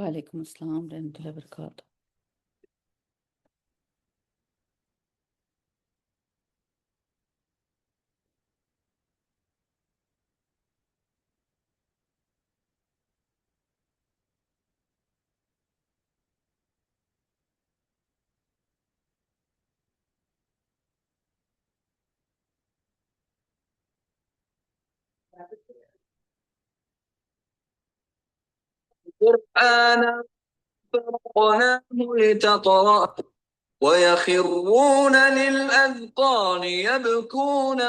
وعلیکم السلام ورحمۃ اللہ وبرکاتہ۔ قرآنا فرقناه لتقرأه ويخرون للأذقان يبكون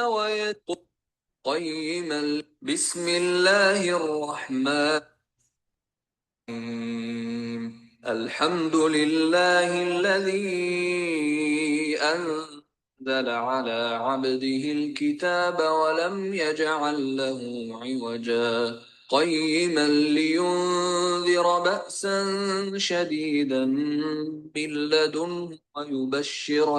قيما بسم الله الرحمن الرحيم الحمد لله الذي أنزل على عبده الكتاب ولم يجعل له عوجا قيما لينذر بأسا شديدا من لدنه ويبشر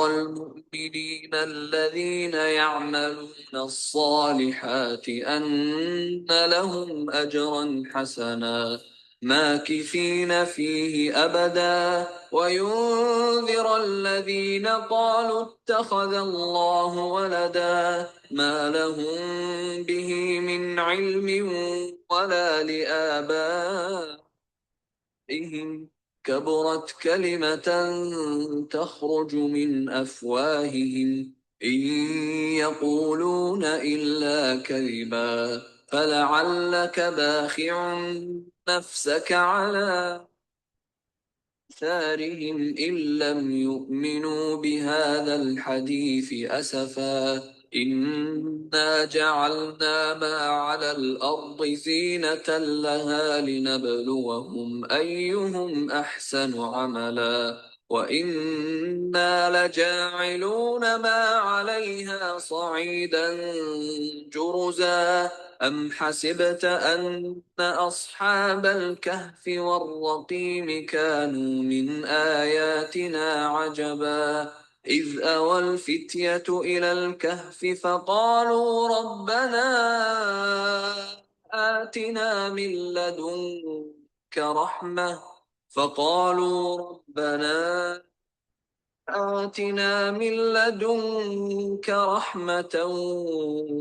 المؤمنين الذين يعملون الصالحات أن لهم أجرا حسنا ماكثين فيه أبدا وينذر الذين قالوا اتخذ الله ولدا ما لهم به من علم ولا لآبائهم كبرت كلمة تخرج من أفواههم إن يقولون إلا كذبا فلعلك باخع نفسك على آثارهم إن لم يؤمنوا بهذا الحديث أسفا إنا جعلنا ما على الأرض زينة لها لنبلوهم أيهم أحسن عملا وإنا لجاعلون ما عليها صعيدا جرزا أم حسبت أن أصحاب الكهف والرقيم كانوا من آياتنا عجبا إذ أوى الفتية إلى الكهف فقالوا ربنا آتنا من لدنك رحمة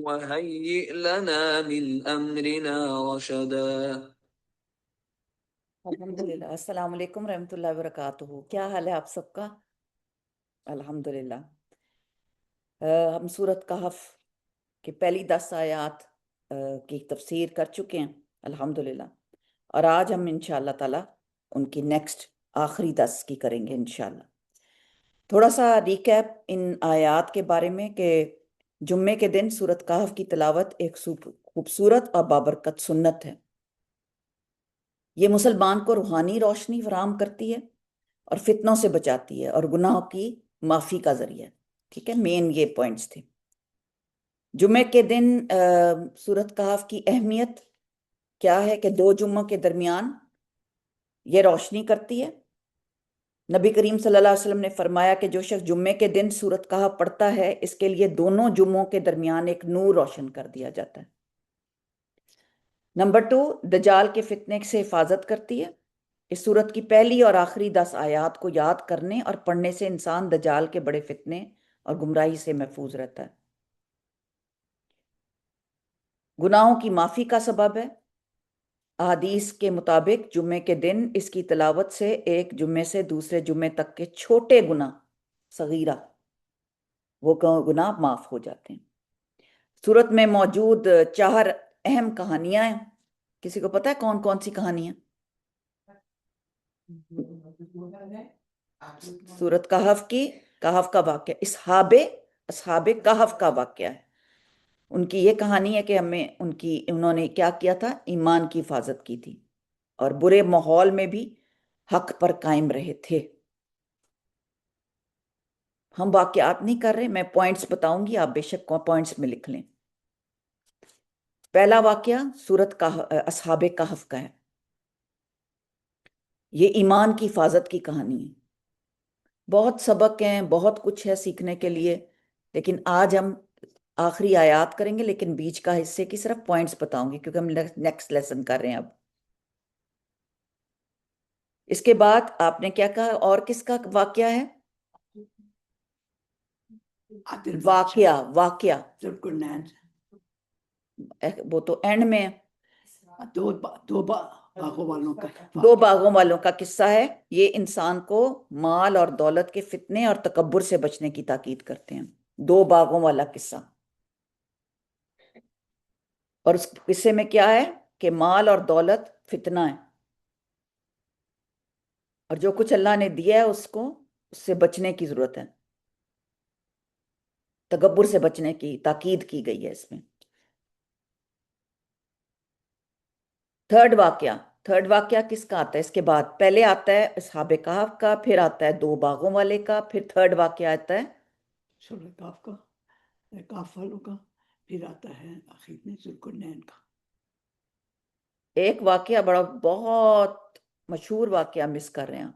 وهيئ لنا من أمرنا رشدا۔ الحمدللہ، السلام علیکم ورحمۃ اللہ وبرکاتہ۔ کیا حال ہے آپ سب کا؟ الحمدللہ۔ ہم سورۃ کہف کی پہلی 10 آیات کی تفسیر کر چکے ہیں الحمدللہ، اور آج ہم انشاءاللہ تعالی ان کی نیکسٹ آخری 10 کی کریں گے انشاءاللہ۔ تھوڑا سا ریکیپ ان آیات کے بارے میں کہ جمعے کے دن سورۃ کہف کی تلاوت ایک خوبصورت اور بابرکت سنت ہے۔ یہ مسلمان کو روحانی روشنی فراہم کرتی ہے اور فتنوں سے بچاتی ہے اور گناہوں کی معافی کا ذریعہ ہے۔ ٹھیک ہے، مین یہ پوائنٹس تھے۔ جمعے کے دن سورۃ کہف کی اہمیت کیا ہے کہ 2 جمعوں کے درمیان یہ روشنی کرتی ہے۔ نبی کریم صلی اللہ علیہ وسلم نے فرمایا کہ جو شخص جمعے کے دن سورۃ کہف پڑھتا ہے اس کے لیے دونوں جمعوں کے درمیان ایک نور روشن کر دیا جاتا ہے۔ نمبر 2، دجال کے فتنے سے حفاظت کرتی ہے۔ اس سورت کی پہلی اور آخری 10 آیات کو یاد کرنے اور پڑھنے سے انسان دجال کے بڑے فتنے اور گمراہی سے محفوظ رہتا ہے۔ گناہوں کی معافی کا سبب ہے۔ احادیث کے مطابق جمعے کے دن اس کی تلاوت سے ایک جمعے سے دوسرے جمعے تک کے چھوٹے گناہ صغیرہ وہ گناہ معاف ہو جاتے ہیں۔ سورت میں موجود 4 اہم کہانیاں ہیں۔ کسی کو پتہ ہے کون کون سی کہانیاں؟ سورت کہف کا واقعہ اصحاب کہف کا واقعہ ہے۔ ان کی یہ کہانی ہے کہ انہوں نے کیا کیا تھا، ایمان کی حفاظت کی تھی اور برے ماحول میں بھی حق پر قائم رہے تھے۔ ہم واقعات نہیں کر رہے، میں پوائنٹس بتاؤں گی، آپ بے شک پوائنٹس میں لکھ لیں۔ پہلا واقعہ سورت اصحاب کہف کا ہے۔ یہ ایمان کی حفاظت کی کہانی ہے۔ بہت سبق ہیں، بہت کچھ ہے سیکھنے کے لیے، لیکن آج ہم آخری آیات کریں گے، لیکن بیچ کا حصے کی صرف پوائنٹس بتاؤں گی کیونکہ ہم نیکسٹ لیسن کر رہے ہیں اب۔ اس کے بعد آپ نے کیا کہا، اور کس کا واقعہ ہے؟ عادل بادشاہ واقعہ ذوالقرنین وہ تو اینڈ میں ہے۔ دو باغوں والوں کا دو باغوں والوں کا قصہ ہے۔ یہ انسان کو مال اور دولت کے فتنے اور تکبر سے بچنے کی تاکید کرتے ہیں، دو باغوں والا قصہ۔ اور اس قصے میں کیا ہے کہ مال اور دولت فتنہ ہے، اور جو کچھ اللہ نے دیا ہے اس کو اس سے بچنے کی ضرورت ہے، تکبر سے بچنے کی تاکید کی گئی ہے اس میں۔ تھرڈ واقعہ کس کا آتا ہے اس کے بعد؟ پہلے آتا ہے اصحاب کہف کا، پھر آتا ہے دو باغوں والے کا، پھر تھرڈ واقعہ آتا ہے سورہ کاف کا، کاف والوں کا، پھر آتا ہے آخر میں ذوالقرنین کا۔ ایک واقعہ بہت مشہور واقعہ مس کر رہے ہیں،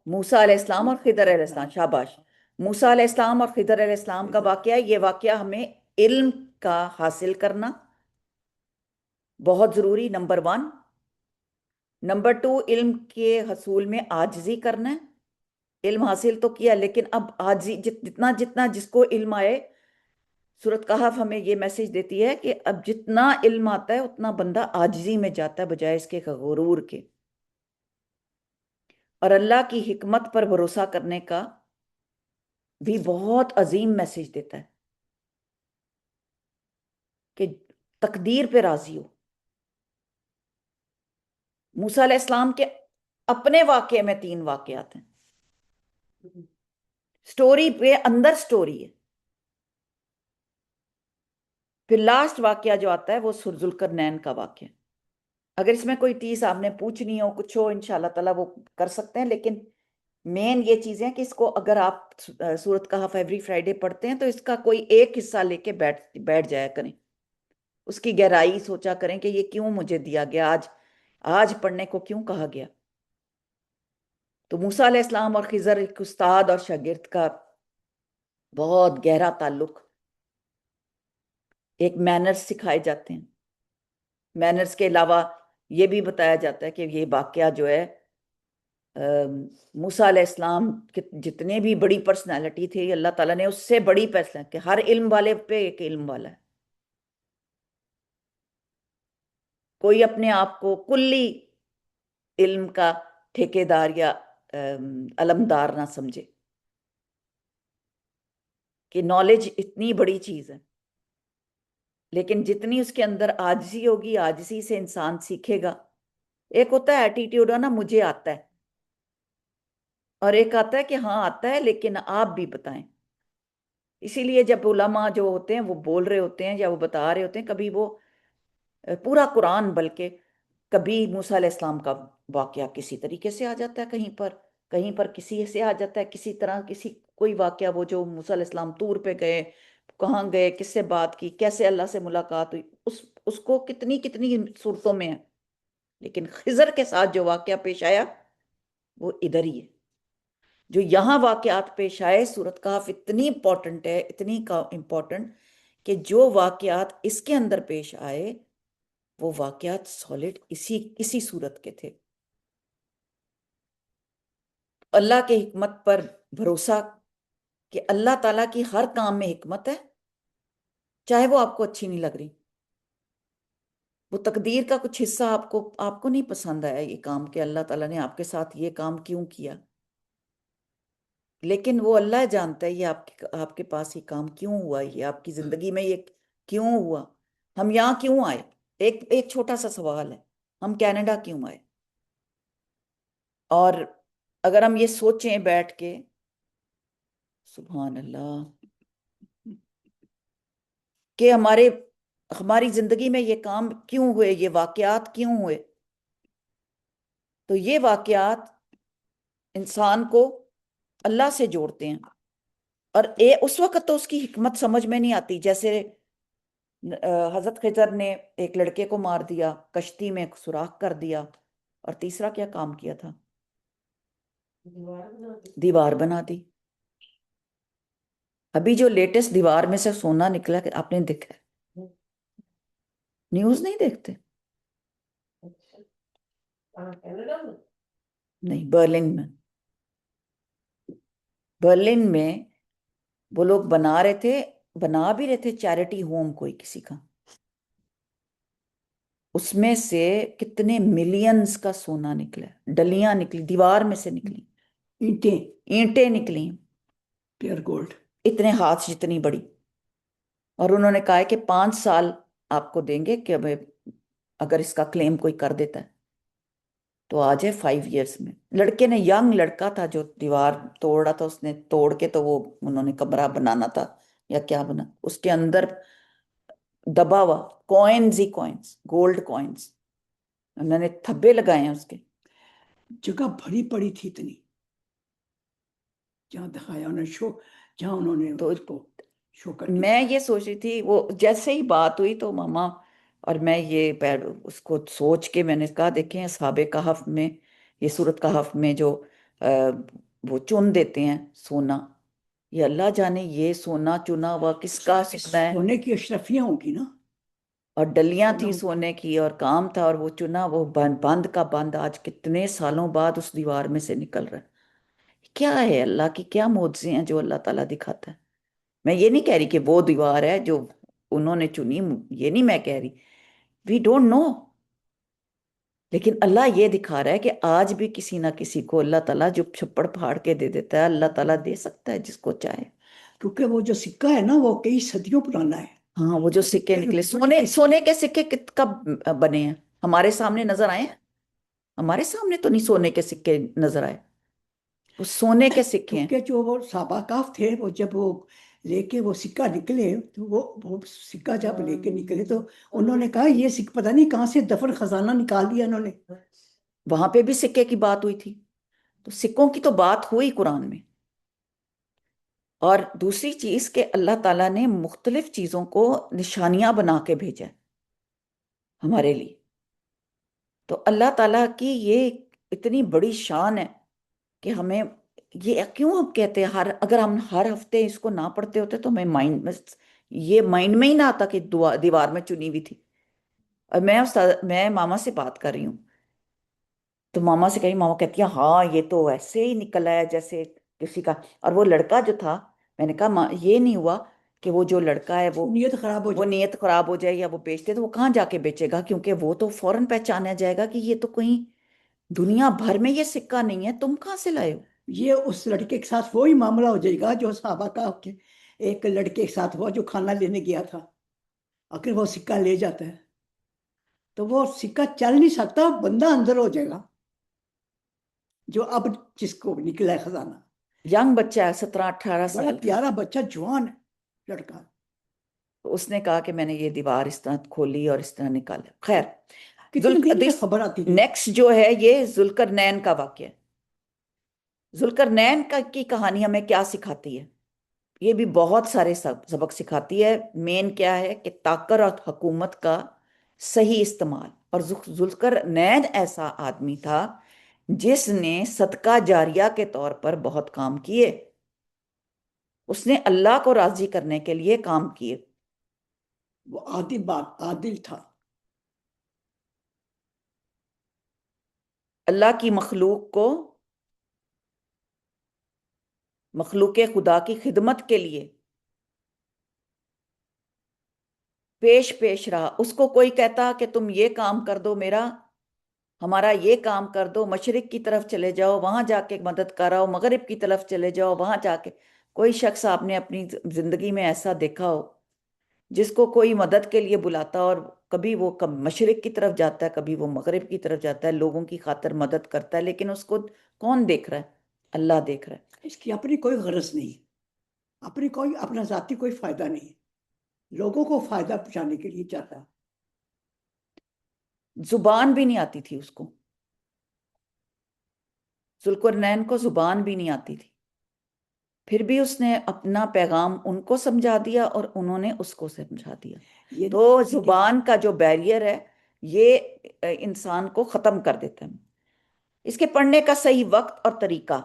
موسیٰ علیہ السلام اور خضر علیہ السلام۔ شاباش، موسیٰ علیہ السلام اور خضر علیہ السلام کا واقعہ ہے۔ یہ واقعہ ہمیں علم کا حاصل کرنا بہت ضروری، نمبر 1۔ نمبر 2، علم کے حصول میں عاجزی کرنا ہے۔ علم حاصل تو کیا، لیکن اب عاجزی، جتنا جتنا جس کو علم آئے، سورۃ کہف ہمیں یہ میسج دیتی ہے کہ اب جتنا علم آتا ہے اتنا بندہ عاجزی میں جاتا ہے بجائے اس کے غرور کے، اور اللہ کی حکمت پر بھروسہ کرنے کا بھی بہت عظیم میسج دیتا ہے کہ تقدیر پہ راضی ہو۔ موسیٰ علیہ السلام کے اپنے واقعے میں 3 واقعات ہیں، سٹوری پہ اندر سٹوری ہے۔ پھر لاسٹ واقعہ جو آتا ہے وہ ذوالقرنین کا واقعہ۔ اگر اس میں کوئی چیز آپ نے پوچھنی ہو، کچھ ہو، انشاءاللہ تعالیٰ وہ کر سکتے ہیں، لیکن مین یہ چیزیں کہ اس کو اگر آپ سورۃ کہف ایوری فرائیڈے پڑھتے ہیں تو اس کا کوئی ایک حصہ لے کے بیٹھ جایا کریں، اس کی گہرائی سوچا کریں کہ یہ کیوں مجھے دیا گیا، آج پڑھنے کو کیوں کہا گیا۔ تو موسیٰ علیہ السلام اور خضر، ایک استاد اور شاگرد کا بہت گہرا تعلق، ایک مینرز سکھائے جاتے ہیں۔ مینرز کے علاوہ یہ بھی بتایا جاتا ہے کہ یہ واقعہ جو ہے موسیٰ علیہ السلام جتنے بھی بڑی پرسنالٹی تھی، اللہ تعالیٰ نے اس سے بڑی فیصلہ کہ ہر علم والے پہ ایک علم والا ہے، کوئی اپنے آپ کو کلی علم کا ٹھیکیدار یا علمدار نہ سمجھے کہ نالج اتنی بڑی چیز ہے، لیکن جتنی اس کے اندر عاجزی ہوگی، عاجزی سے انسان سیکھے گا۔ ایک ہوتا ہے ایٹیٹیوڈ نا، مجھے آتا ہے، اور ایک آتا ہے کہ ہاں آتا ہے لیکن آپ بھی بتائیں۔ اسی لیے جب علماء جو ہوتے ہیں وہ بول رہے ہوتے ہیں یا وہ بتا رہے ہوتے ہیں، کبھی وہ پورا قرآن، بلکہ کبھی موسیٰ علیہ السلام کا واقعہ کسی طریقے سے آ جاتا ہے، کہیں پر کسی سے آ جاتا ہے، کسی طرح کوئی واقعہ، وہ جو موسیٰ علیہ السلام طور پہ گئے، کہاں گئے، کس سے بات کی، کیسے اللہ سے ملاقات ہوئی، اس کو کتنی صورتوں میں ہے، لیکن خضر کے ساتھ جو واقعہ پیش آیا وہ ادھر ہی ہے۔ جو یہاں واقعات پیش آئے، سورۃ کہف اتنی امپورٹنٹ ہے، اتنی امپورٹنٹ کہ جو واقعات اس کے اندر پیش آئے وہ واقعات سالڈ اسی صورت کے تھے۔ اللہ کے حکمت پر بھروسہ کہ اللہ تعالیٰ کی ہر کام میں حکمت ہے، چاہے وہ آپ کو اچھی نہیں لگ رہی، وہ تقدیر کا کچھ حصہ آپ کو نہیں پسند آیا یہ کام، کہ اللہ تعالیٰ نے آپ کے ساتھ یہ کام کیوں کیا، لیکن وہ اللہ جانتا ہے یہ آپ کے پاس یہ کام کیوں ہوا، یہ آپ کی زندگی میں یہ کیوں ہوا، ہم یہاں کیوں آئے۔ ایک چھوٹا سا سوال ہے، ہم کینیڈا کیوں آئے؟ اور اگر ہم یہ سوچیں بیٹھ کے، سبحان اللہ، کہ ہماری زندگی میں یہ کام کیوں ہوئے، یہ واقعات کیوں ہوئے، تو یہ واقعات انسان کو اللہ سے جوڑتے ہیں، اور اس وقت تو اس کی حکمت سمجھ میں نہیں آتی، جیسے حضرت خضر نے ایک لڑکے کو مار دیا، کشتی میں سوراخ کر دیا، اور تیسرا کیا کام کیا تھا؟ دیوار بنا دی۔ ابھی جو لیٹسٹ دیوار میں سے سونا نکلا کہ آپ نے دیکھا ہے؟ نیوز نہیں دیکھتے؟ نہیں، برلن میں، برلن میں وہ لوگ بنا رہے تھے، بنا بھی رہے تھے چیریٹی ہوم کوئی کسی کا، اس میں سے کتنے ملینز کا سونا نکلا، ڈلیاں نکلی، دیوار میں سے نکلی، اینٹیں، اینٹیں نکلی پیئر گولڈ. اتنے ہاتھ جتنی بڑی، اور انہوں نے کہا ہے کہ 5 سال آپ کو دیں گے کہ اگر اس کا کلیم کوئی کر دیتا ہے تو آ جائے 5 ایئرس میں. لڑکے نے، ینگ لڑکا تھا جو دیوار توڑ رہا تھا، اس نے توڑ کے تو وہ انہوں نے کمرہ بنانا تھا یا کیا بنا، اس کے اندر دبا ہوا کوئنز ہی کوئنز، گولڈ کوئنز، انہوں نے تھبے لگائے ہیں اس کے. جگہ بھری پڑی تھی اتنی، جہاں دکھایا انہوں نے شو، جہاں انہوں نے تو اس کو شو کر دیا. میں یہ سوچ رہی تھی، وہ جیسے ہی بات ہوئی تو ماما اور میں یہ اس کو سوچ کے میں نے کہا دیکھیں اصحاب کہف میں، یہ سورت کہف میں جو وہ چن دیتے ہیں سونا، یہ اللہ جانے یہ سونا چنا ہوا کس کا سکنا ہے. سونے کی اشرفیاں ہوگی نا. اور ڈلیاں تھیں سونا- سونے کی اور کام تھا، اور وہ چنا وہ بند کا بند آج کتنے سالوں بعد اس دیوار میں سے نکل رہا ہے. کیا ہے اللہ کی کیا معجزے ہیں جو اللہ تعالیٰ دکھاتا ہے. میں یہ نہیں کہہ رہی کہ وہ دیوار ہے جو انہوں نے چنی، یہ نہیں میں کہہ رہی، وی ڈونٹ نو، لیکن اللہ یہ دکھا رہا ہے کہ آج بھی کسی نہ کسی کو اللہ تعالیٰ جو چھپڑ پھاڑ کے دے دیتا ہے، اللہ تعالیٰ دے سکتا ہے جس کو چاہے. کیونکہ وہ جو سکہ ہے نا وہ کئی صدیوں پرانا ہے. ہاں، وہ جو سکے نکلے سونے کے سکے کب بنے ہیں؟ ہمارے سامنے نظر آئے ہیں؟ ہمارے سامنے تو نہیں سونے کے سکے نظر آئے، وہ سونے کے سکے ہیں. کیونکہ جو وہ صحابہ کاف تھے، وہ جب وہ لے کے وہ سکہ نکلے تو وہ سکہ جب لے کے نکلے تو انہوں نے کہا یہ سکہ پتہ نہیں کہاں سے دفن خزانہ نکال دیا انہوں نے. وہاں پہ بھی سکے کی بات ہوئی تھی، تو سکوں کی تو بات ہوئی قرآن میں. اور دوسری چیز کہ اللہ تعالیٰ نے مختلف چیزوں کو نشانیاں بنا کے بھیجا ہے ہمارے لیے. تو اللہ تعالیٰ کی یہ اتنی بڑی شان ہے کہ ہمیں یہ کیوں ہم کہتے ہیں، اگر ہم ہر ہفتے اس کو نہ پڑھتے ہوتے تو ہمیں مائنڈ میں ہی نہ آتا کہ دیوار میں چنی ہوئی تھی. اور میں ماما سے بات کر رہی ہوں تو ماما سے کہی، ماما کہتی ہے ہاں یہ تو ایسے ہی نکلا ہے جیسے کسی کا. اور وہ لڑکا جو تھا، میں نے کہا یہ نہیں ہوا کہ وہ جو لڑکا ہے وہ نیت خراب ہو وہ جائے. نیت خراب ہو جائے یا وہ بیچتے تو وہ کہاں جا کے بیچے گا، کیونکہ وہ تو فوراً پہچانا جائے گا کہ یہ تو کہیں دنیا بھر میں یہ سکہ نہیں ہے، تم کہاں سے لائے ہو. یہ اس لڑکے کے ساتھ وہی معاملہ ہو جائے گا جو صحابہ کا ایک لڑکے کے ساتھ ہوا جو کھانا لینے گیا تھا، اگر وہ سکہ لے جاتا ہے تو وہ سکہ چل نہیں سکتا، بندہ اندر ہو جائے گا جو اب جس کو نکلا ہے خزانہ. ینگ بچہ ہے، 17-18 بڑا سال کا. پیارا بچہ، جوان ہے لڑکا. تو اس نے کہا کہ میں نے یہ دیوار اس طرح کھولی اور اس طرح نکالا. خیر، کتنے دن کی خبر آتی تھی. نیکسٹ جو ہے یہ ذوالقرنین کا واقعہ. ذوالقرنین کی کہانی ہمیں کیا سکھاتی ہے؟ یہ بھی بہت سارے سبق سکھاتی ہے. مین کیا ہے کہ طاقت اور حکومت کا صحیح استعمال. اور ذوالقرنین ایسا آدمی تھا جس نے صدقہ جاریہ کے طور پر بہت کام کیے، اس نے اللہ کو راضی کرنے کے لیے کام کیے. وہ عادل تھا. اللہ کی مخلوق خدا کی خدمت کے لیے پیش رہا. اس کو کوئی کہتا کہ تم یہ کام کر دو، ہمارا یہ کام کر دو، مشرق کی طرف چلے جاؤ وہاں جا کے مدد کراؤ، مغرب کی طرف چلے جاؤ وہاں جا کے. کوئی شخص آپ نے اپنی زندگی میں ایسا دیکھا ہو جس کو کوئی مدد کے لیے بلاتا، اور کبھی وہ مشرق کی طرف جاتا ہے، کبھی وہ مغرب کی طرف جاتا ہے، لوگوں کی خاطر مدد کرتا ہے، لیکن اس کو کون دیکھ رہا ہے؟ اللہ دیکھ رہا ہے. اس کی اپنی کوئی غرض نہیں، اپنا ذاتی کوئی فائدہ نہیں، لوگوں کو فائدہ پہنچانے کے لیے چاہتا. زبان بھی نہیں آتی تھی اس کو، ذوالقرنین کو زبان بھی نہیں آتی تھی، پھر بھی اس نے اپنا پیغام ان کو سمجھا دیا اور انہوں نے اس کو سمجھا دیا. یہ تو زبان کا جو بیریئر ہے یہ انسان کو ختم کر دیتا ہے. اس کے پڑھنے کا صحیح وقت اور طریقہ.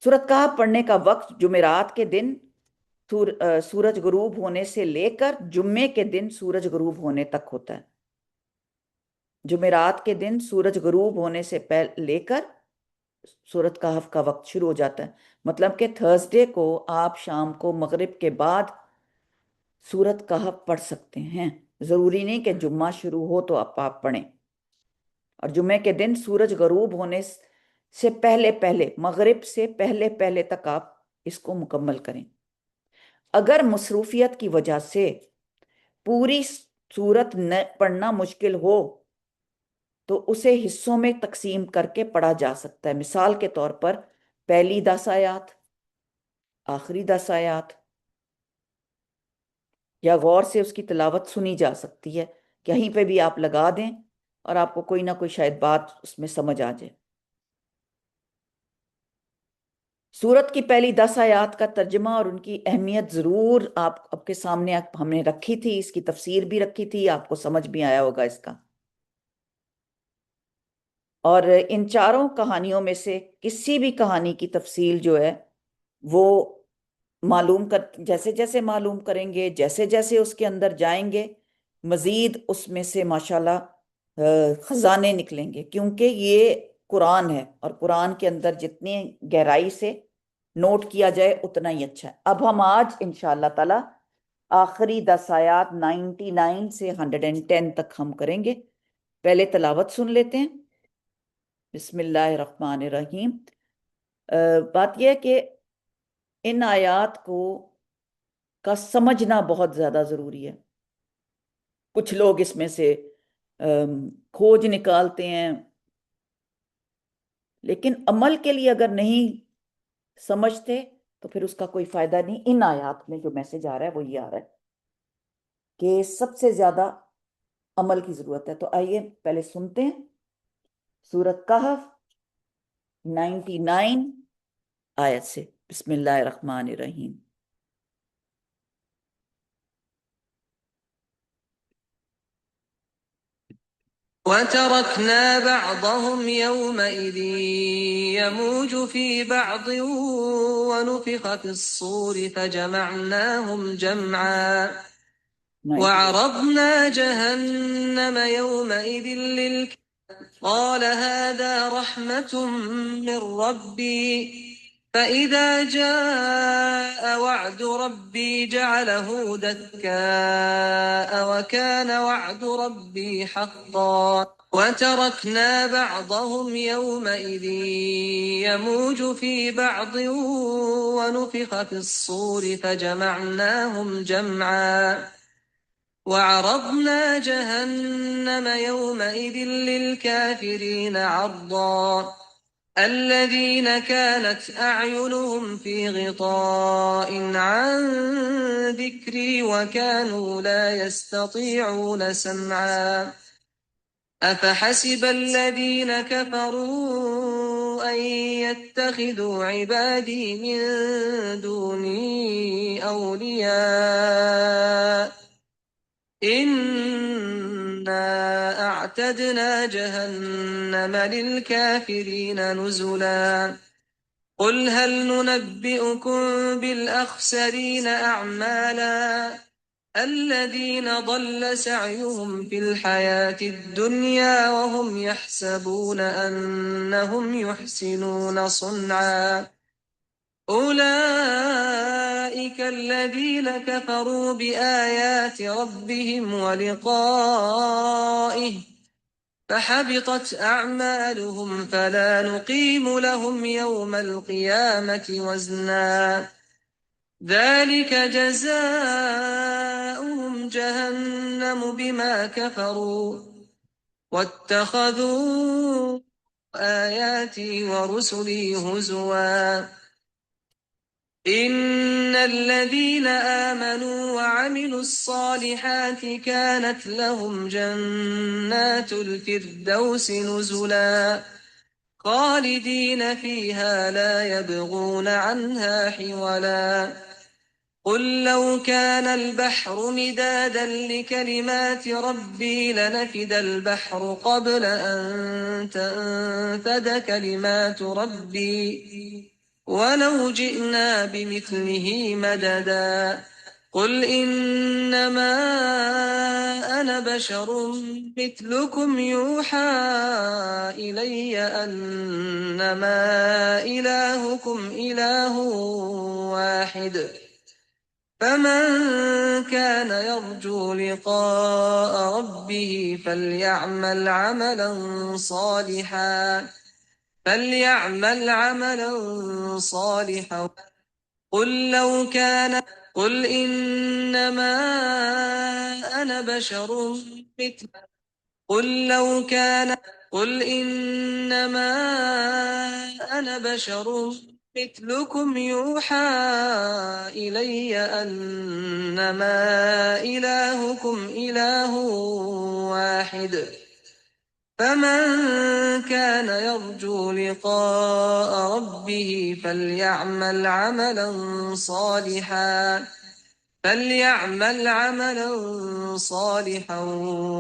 سورۃ کہف پڑھنے کا وقت جمعرات کے دن سورج غروب ہونے سے لے کر جمعے کے دن سورج غروب ہونے تک ہوتا ہے۔ جمعرات کے دن سورج غروب ہونے سے لے کر سورۃ کہف کا وقت شروع ہو جاتا ہے۔ مطلب کہ تھرسڈے کو آپ شام کو مغرب کے بعد سورۃ کہف پڑھ سکتے ہیں، ضروری نہیں کہ جمعہ شروع ہو تو آپ پڑھیں۔ اور جمعے کے دن سورج غروب ہونے سے پہلے پہلے، مغرب سے پہلے پہلے تک آپ اس کو مکمل کریں۔ اگر مصروفیت کی وجہ سے پوری سورت پڑھنا مشکل ہو تو اسے حصوں میں تقسیم کر کے پڑھا جا سکتا ہے۔ مثال کے طور پر پہلی 10 آیات، آخری 10 آیات، یا غور سے اس کی تلاوت سنی جا سکتی ہے، کہیں پہ بھی آپ لگا دیں اور آپ کو کوئی نہ کوئی شاید بات اس میں سمجھ آ جائے۔ سورت کی پہلی 10 آیات کا ترجمہ اور ان کی اہمیت ضرور آپ کے سامنے ہم نے رکھی تھی، اس کی تفسیر بھی رکھی تھی، آپ کو سمجھ بھی آیا ہوگا اس کا۔ اور ان چاروں کہانیوں میں سے کسی بھی کہانی کی تفصیل جو ہے وہ جیسے جیسے معلوم کریں گے، جیسے جیسے اس کے اندر جائیں گے، مزید اس میں سے ماشاءاللہ خزانے نکلیں گے، کیونکہ یہ قرآن ہے اور قرآن کے اندر جتنی گہرائی سے نوٹ کیا جائے اتنا ہی اچھا ہے۔ اب ہم آج انشاءاللہ تعالی آخری 10 آیات 99 سے 110 تک ہم کریں گے۔ پہلے تلاوت سن لیتے ہیں۔ بسم اللہ الرحمن الرحیم۔ بات یہ ہے کہ ان آیات کا سمجھنا بہت زیادہ ضروری ہے۔ کچھ لوگ اس میں سے کھوج نکالتے ہیں، لیکن عمل کے لیے اگر نہیں سمجھتے تو پھر اس کا کوئی فائدہ نہیں۔ ان آیات میں جو میسج آ رہا ہے وہ یہ آ رہا ہے کہ سب سے زیادہ عمل کی ضرورت ہے۔ تو آئیے پہلے سنتے ہیں سورۃ کہف 99 آیت سے۔ بسم اللہ الرحمن الرحیم۔ وتركنا بعضهم يومئذ يموج في بعض ونفخ في الصور فجمعناهم جمعا وعرضنا جهنم يومئذ للكافرين قال هذا رحمة من ربي فإذا جاء وعد ربي جعله دكاء وكان وعد ربي حقا وتركنا بعضهم يومئذ يموج في بعض ونفخ في الصور فجمعناهم جمعا وعرضنا جهنم يومئذ للكافرين عرضا الذين كانت أعينهم في غطاء عن ذكري وكانوا لا يستطيعون سمعا أفحسب الذين كفروا أن يتخذوا عبادي من دوني أولياء إنا أعتدنا جهنم للكافرين نزلا قل هل ننبئكم بالأخسرين أعمالا الذين ضل سعيهم في الحياة الدنيا وهم يحسبون أنهم يحسنون صنعا أولئك الذين كفروا بآيات ربهم ولقائه فحبطت أعمالهم فلا نقيم لهم يوم القيامة وزنا ذلك جزاؤهم جهنم بما كفروا واتخذوا آياتي ورسلي هزوا إن الذين آمنوا وعملوا الصالحات كانت لهم جنات الفردوس نزلا خالدين فيها لا يبغون عنها حولا قل لو كان البحر مدادا لكلمات ربي لنفد البحر قبل أن تنفد كلمات ربي ولو جئنا بمثله مددا قل إنما أنا بشر مثلكم يوحى إلي أنما إلهكم إله واحد فمن كان يرجو لقاء ربه فليعمل عملا صالحا قل إنما أنا بشر مثل قل إنما أنا بشر مثلكم يوحى إلي أنما إلهكم إله واحد فمن كان يرجو لقاء ربه فليعمل عملا صالحا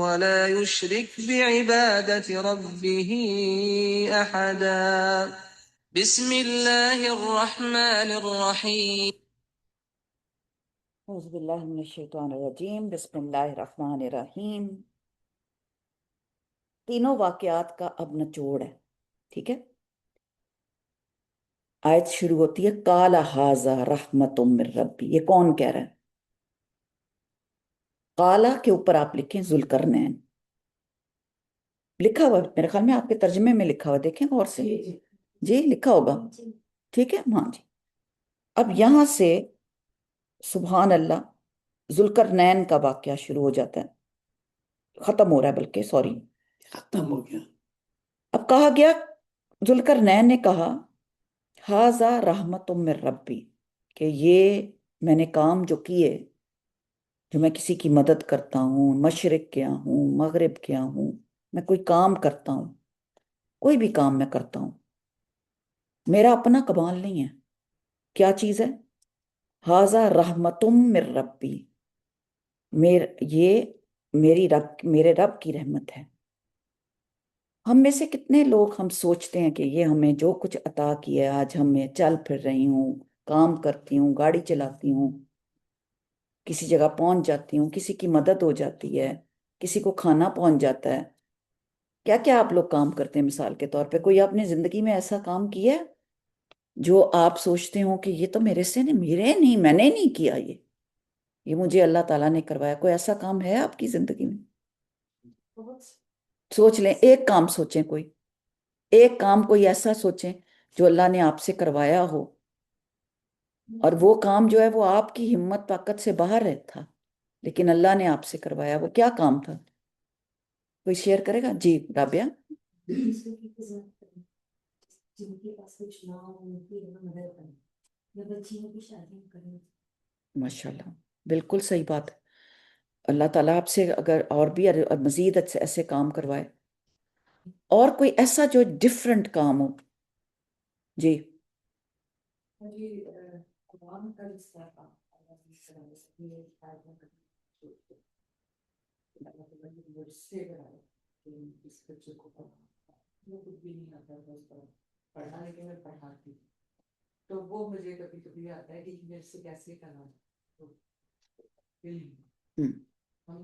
ولا يشرك بعبادة ربه أحدا بسم الله الرحمن الرحيم اعوذ باللہ من الشیطان الرجیم، بسم اللہ الرحمن الرحیم۔ تینوں واقعات کا اب نچوڑ ہے، ٹھیک ہے۔ آیت شروع ہوتی ہے قال ھذا رحمت من ربی، یہ کون کہہ رہا ہے؟ قالا کے اوپر آپ لکھیں ذوالقرنین، لکھا ہوا میرے خیال میں آپ کے ترجمے میں لکھا ہوا، دیکھیں غور سے، جی لکھا ہوگا، ٹھیک ہے، ہاں جی۔ اب یہاں سے سبحان اللہ ذوالقرنین کا واقعہ شروع ہو جاتا ہے، ختم ہو رہا ہے بلکہ، سوری ختم ہو گیا۔ اب کہا گیا، ذوالقرنین نے کہا ھذا رحمت من ربی، کہ یہ میں نے کام جو کیے، جو میں کسی کی مدد کرتا ہوں، مشرق گیا ہوں، مغرب گیا ہوں، میں کوئی کام کرتا ہوں، کوئی بھی کام میں کرتا ہوں، میرا اپنا کمال نہیں ہے۔ کیا چیز ہے؟ ھذا رحمت من ربی، یہ میرے رب کی رحمت ہے۔ ہم میں سے کتنے لوگ ہم سوچتے ہیں کہ یہ ہمیں جو کچھ عطا کیا ہے، آج ہم میں چل پھر رہی ہوں، کام کرتی ہوں، گاڑی چلاتی ہوں، کسی جگہ پہنچ جاتی ہوں، کسی کی مدد ہو جاتی ہے، کسی کو کھانا پہنچ جاتا ہے۔ کیا کیا آپ لوگ کام کرتے ہیں؟ مثال کے طور پہ کوئی اپنی زندگی میں ایسا کام کیا ہے جو آپ سوچتے ہوں کہ یہ تو میں نے نہیں کیا، یہ مجھے اللہ تعالیٰ نے کروایا؟ کوئی ایسا کام ہے آپ کی زندگی میں؟ سوچ لیں، ایک کام سوچیں، ایک کام کوئی ایسا سوچیں جو اللہ نے آپ سے کروایا ہو، اور وہ کام جو ہے وہ آپ کی ہمت طاقت سے باہر ہے تھا، لیکن اللہ نے آپ سے کروایا۔ وہ کیا کام تھا؟ کوئی شیئر کرے گا؟ جی رابعہ۔ ماشاء اللہ، بالکل صحیح بات ہے۔ اللہ تعالیٰ آپ سے اگر اور بھی مزید ایسے کام کروائے، اور کوئی ایسا جو ڈفرنٹ کام ہو۔ جی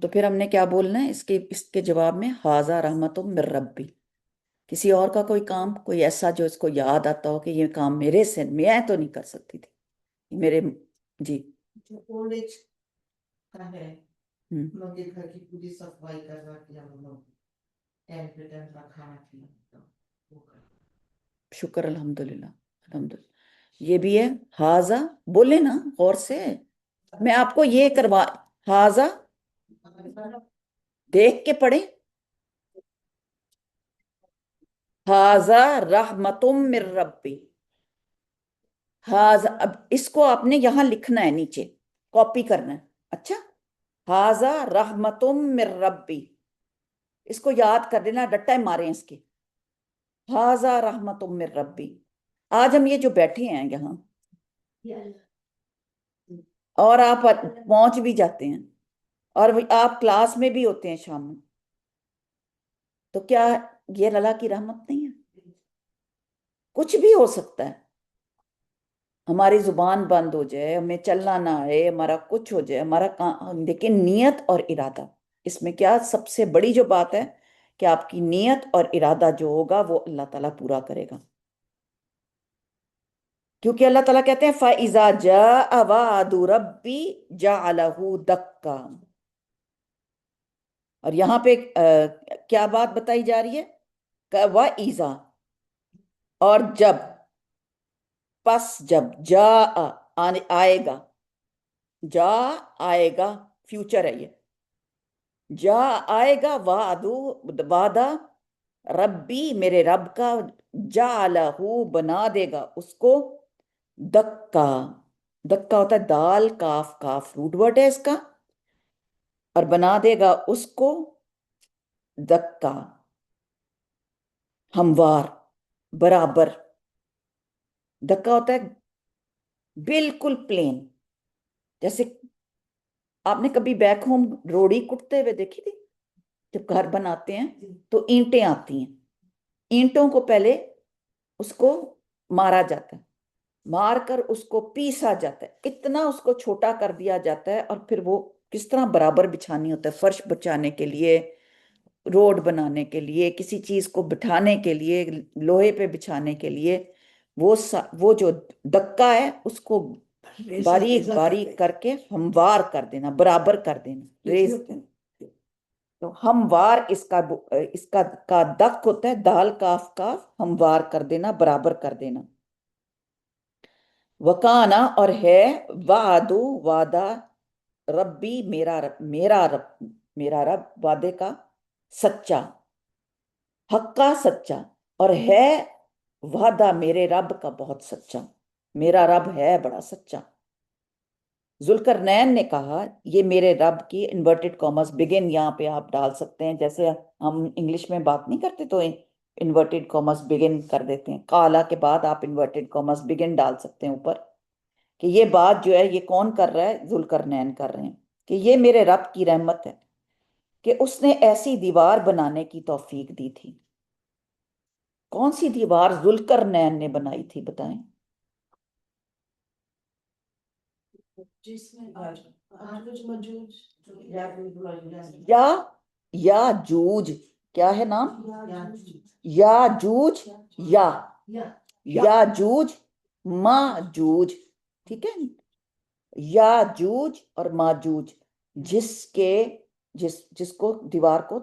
تو پھر ہم نے کیا بولنا ہے اس کے جواب میں؟ ھذا رحمت من ربی۔ کسی اور کا کوئی کام، کوئی ایسا جو اس کو یاد آتا ہو کہ یہ کام میرے سے میں تو نہیں کر سکتی تھی، میرے جی گھر کی پوری صفائی کرنا کیا ٹائم پہ ٹائم کا کھانا پینا۔ شکر، الحمدللہ الحمدللہ۔ یہ بھی ہے ھذا، بولے نا غور سے، میں آپ کو یہ کروا، ھذا دیکھ کے پڑھیں، ھذا رحمت من ربی، ھذا، اب اس کو آپ نے یہاں لکھنا ہے، نیچے کاپی کرنا ہے۔ اچھا، ھذا رحمت من ربی، اس کو یاد کر دینا، ڈٹے مارے اس کے، ھذا رحمت من ربی۔ آج ہم یہ جو بیٹھے ہیں یہاں، اور آپ پہنچ بھی جاتے ہیں، اور آپ کلاس میں بھی ہوتے ہیں شام میں، تو کیا یہ اللہ کی رحمت نہیں ہے؟ کچھ بھی ہو سکتا ہے، ہماری زبان بند ہو جائے، ہمیں چلنا نہ آئے، ہمارا کچھ ہو جائے، ہمارا لیکن نیت اور ارادہ، اس میں کیا سب سے بڑی جو بات ہے کہ آپ کی نیت اور ارادہ جو ہوگا وہ اللہ تعالیٰ پورا کرے گا، کیونکہ اللہ تعالیٰ کہتے ہیں فَإِذَا جَاءَ وَعْدُ رَبِّي جَعَلَهُ دَكًّا، اور یہاں پہ کیا بات بتائی جا رہی ہے کہ وَإِذَا، اور جب، پس جب، آئے گا، جا آئے گا، فیوچر ہے یہ، جا آئے گا وعدہ ربی میرے رب کا، جعلہ بنا دے گا اس کو، دکا، دکا ہوتا ہے دال کاف کاف روٹ ورڈ ہے اس کا، اور بنا دے گا اس کو دکا، ہموار، برابر، دکا ہوتا ہے بالکل پلین، جیسے آپ نے کبھی بیک ہوم روڑی کٹتے ہوئے دیکھی تھی؟ جب گھر بناتے ہیں تو اینٹیں آتی ہیں، اینٹوں کو پہلے اس کو مارا جاتا ہے، مار کر اس کو پیسا جاتا ہے، اتنا اس کو چھوٹا کر دیا جاتا ہے، اور پھر وہ کس طرح برابر بچھانی ہوتا ہے، فرش بچھانے کے لیے، روڈ بنانے کے لیے، کسی چیز کو بٹھانے کے لیے، لوہے پہ بچھانے کے لیے، وہ جو دکا ہے اس کو باریک باریک کر کے ہموار کر دینا، برابر کر دینا، ریز، تو ہموار اس کا دک ہوتا ہے دال کاف کاف، ہموار کر دینا، برابر کر دینا، وکانا، اور ہے، وعدہ ربی میرا رب وعدے کا سچا، حق کا سچا، اور ہے وعدہ میرے رب کا بہت سچا، میرا رب ہے بڑا سچا۔ ذوالقرنین نے کہا، یہ میرے رب کی انورٹڈ کامرس بگن یہاں پہ آپ ڈال سکتے ہیں، جیسے ہم انگلش میں بات نہیں کرتے تو انورٹڈ کامرس بگن کر دیتے ہیں، قالا کے بعد آپ انورٹڈ کامرس بگن ڈال سکتے ہیں اوپر، کہ یہ بات جو ہے یہ کون کر رہا ہے؟ ذوالقرنین کر رہے ہیں، کہ یہ میرے رب کی رحمت ہے کہ اس نے ایسی دیوار بنانے کی توفیق دی تھی۔ کون سی دیوار ذوالقرنین نے بنائی تھی بتائیں؟ جس میں آجوج مجوج یا جوج، کیا ہے نام؟ یا جوج، یا جوج ما جوج، ٹھیک ہے، یا جوج اور ماجوج، جس کو دیوار کو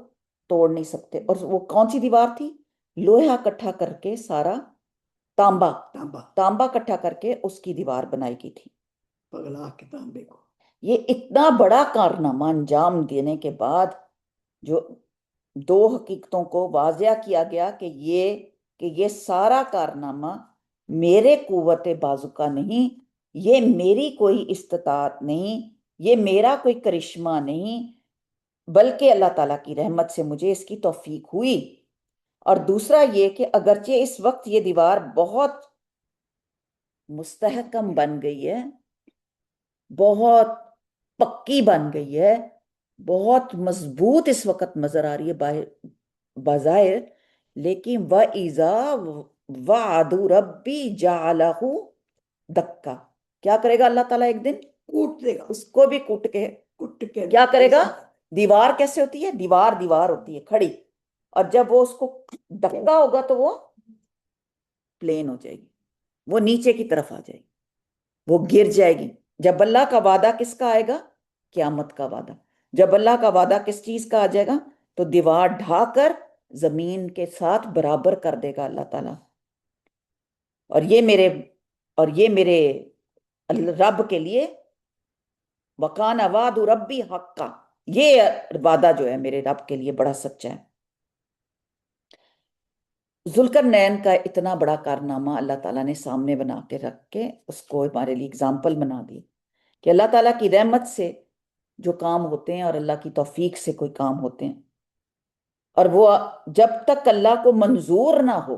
توڑ نہیں سکتے، اور وہ کون سی دیوار تھی؟ لوہا کٹھا کر کے، سارا تانبا کٹھا کر کے اس کی دیوار بنائی کی تھی، پگلا کے تانبے کو۔ یہ اتنا بڑا کارنامہ انجام دینے کے بعد جو دو حقیقتوں کو واضح کیا گیا کہ یہ سارا کارنامہ میرے قوت بازوقہ نہیں، یہ میری کوئی استطاعت نہیں، یہ میرا کوئی کرشمہ نہیں، بلکہ اللہ تعالیٰ کی رحمت سے مجھے اس کی توفیق ہوئی۔ اور دوسرا یہ کہ اگرچہ اس وقت یہ دیوار بہت مستحکم بن گئی ہے، بہت پکی بن گئی ہے، بہت مضبوط اس وقت نظر آ رہی ہے بظاہر، لیکن وَإِذَا وَعْدُ رَبِّي جَعَلَهُ دَكَّا، کیا کرے گا اللہ تعالیٰ؟ ایک دن کوٹ دے گا، اس کو بھی کوٹ کے کیا کرے گا؟ دیوار کیسے ہوتی ہے؟ دیوار ہوتی ہے کھڑی، اور جب وہ اس کو دکا ہوگا تو وہ پلین ہو جائے گی، وہ نیچے کی طرف آ جائے گی، وہ گر جائے گی۔ جب اللہ کا وعدہ کس کا آئے گا؟ قیامت کا وعدہ۔ جب اللہ کا وعدہ کس چیز کا آ جائے گا؟ تو دیوار ڈھا کر زمین کے ساتھ برابر کر دے گا اللہ تعالیٰ، اور یہ میرے رب کے لیے وَقَانَ وَعْدُ رَبِّي حَقًّا، یہ وعدہ جو ہے میرے رب کے لیے بڑا سچا ہے۔ ذوالقرنین کا اتنا بڑا کارنامہ اللہ تعالیٰ نے سامنے بنا کے رکھ کے اس کو ہمارے لیے اگزامپل بنا دی کہ اللہ تعالیٰ کی رحمت سے جو کام ہوتے ہیں اور اللہ کی توفیق سے کوئی کام ہوتے ہیں، اور وہ جب تک اللہ کو منظور نہ ہو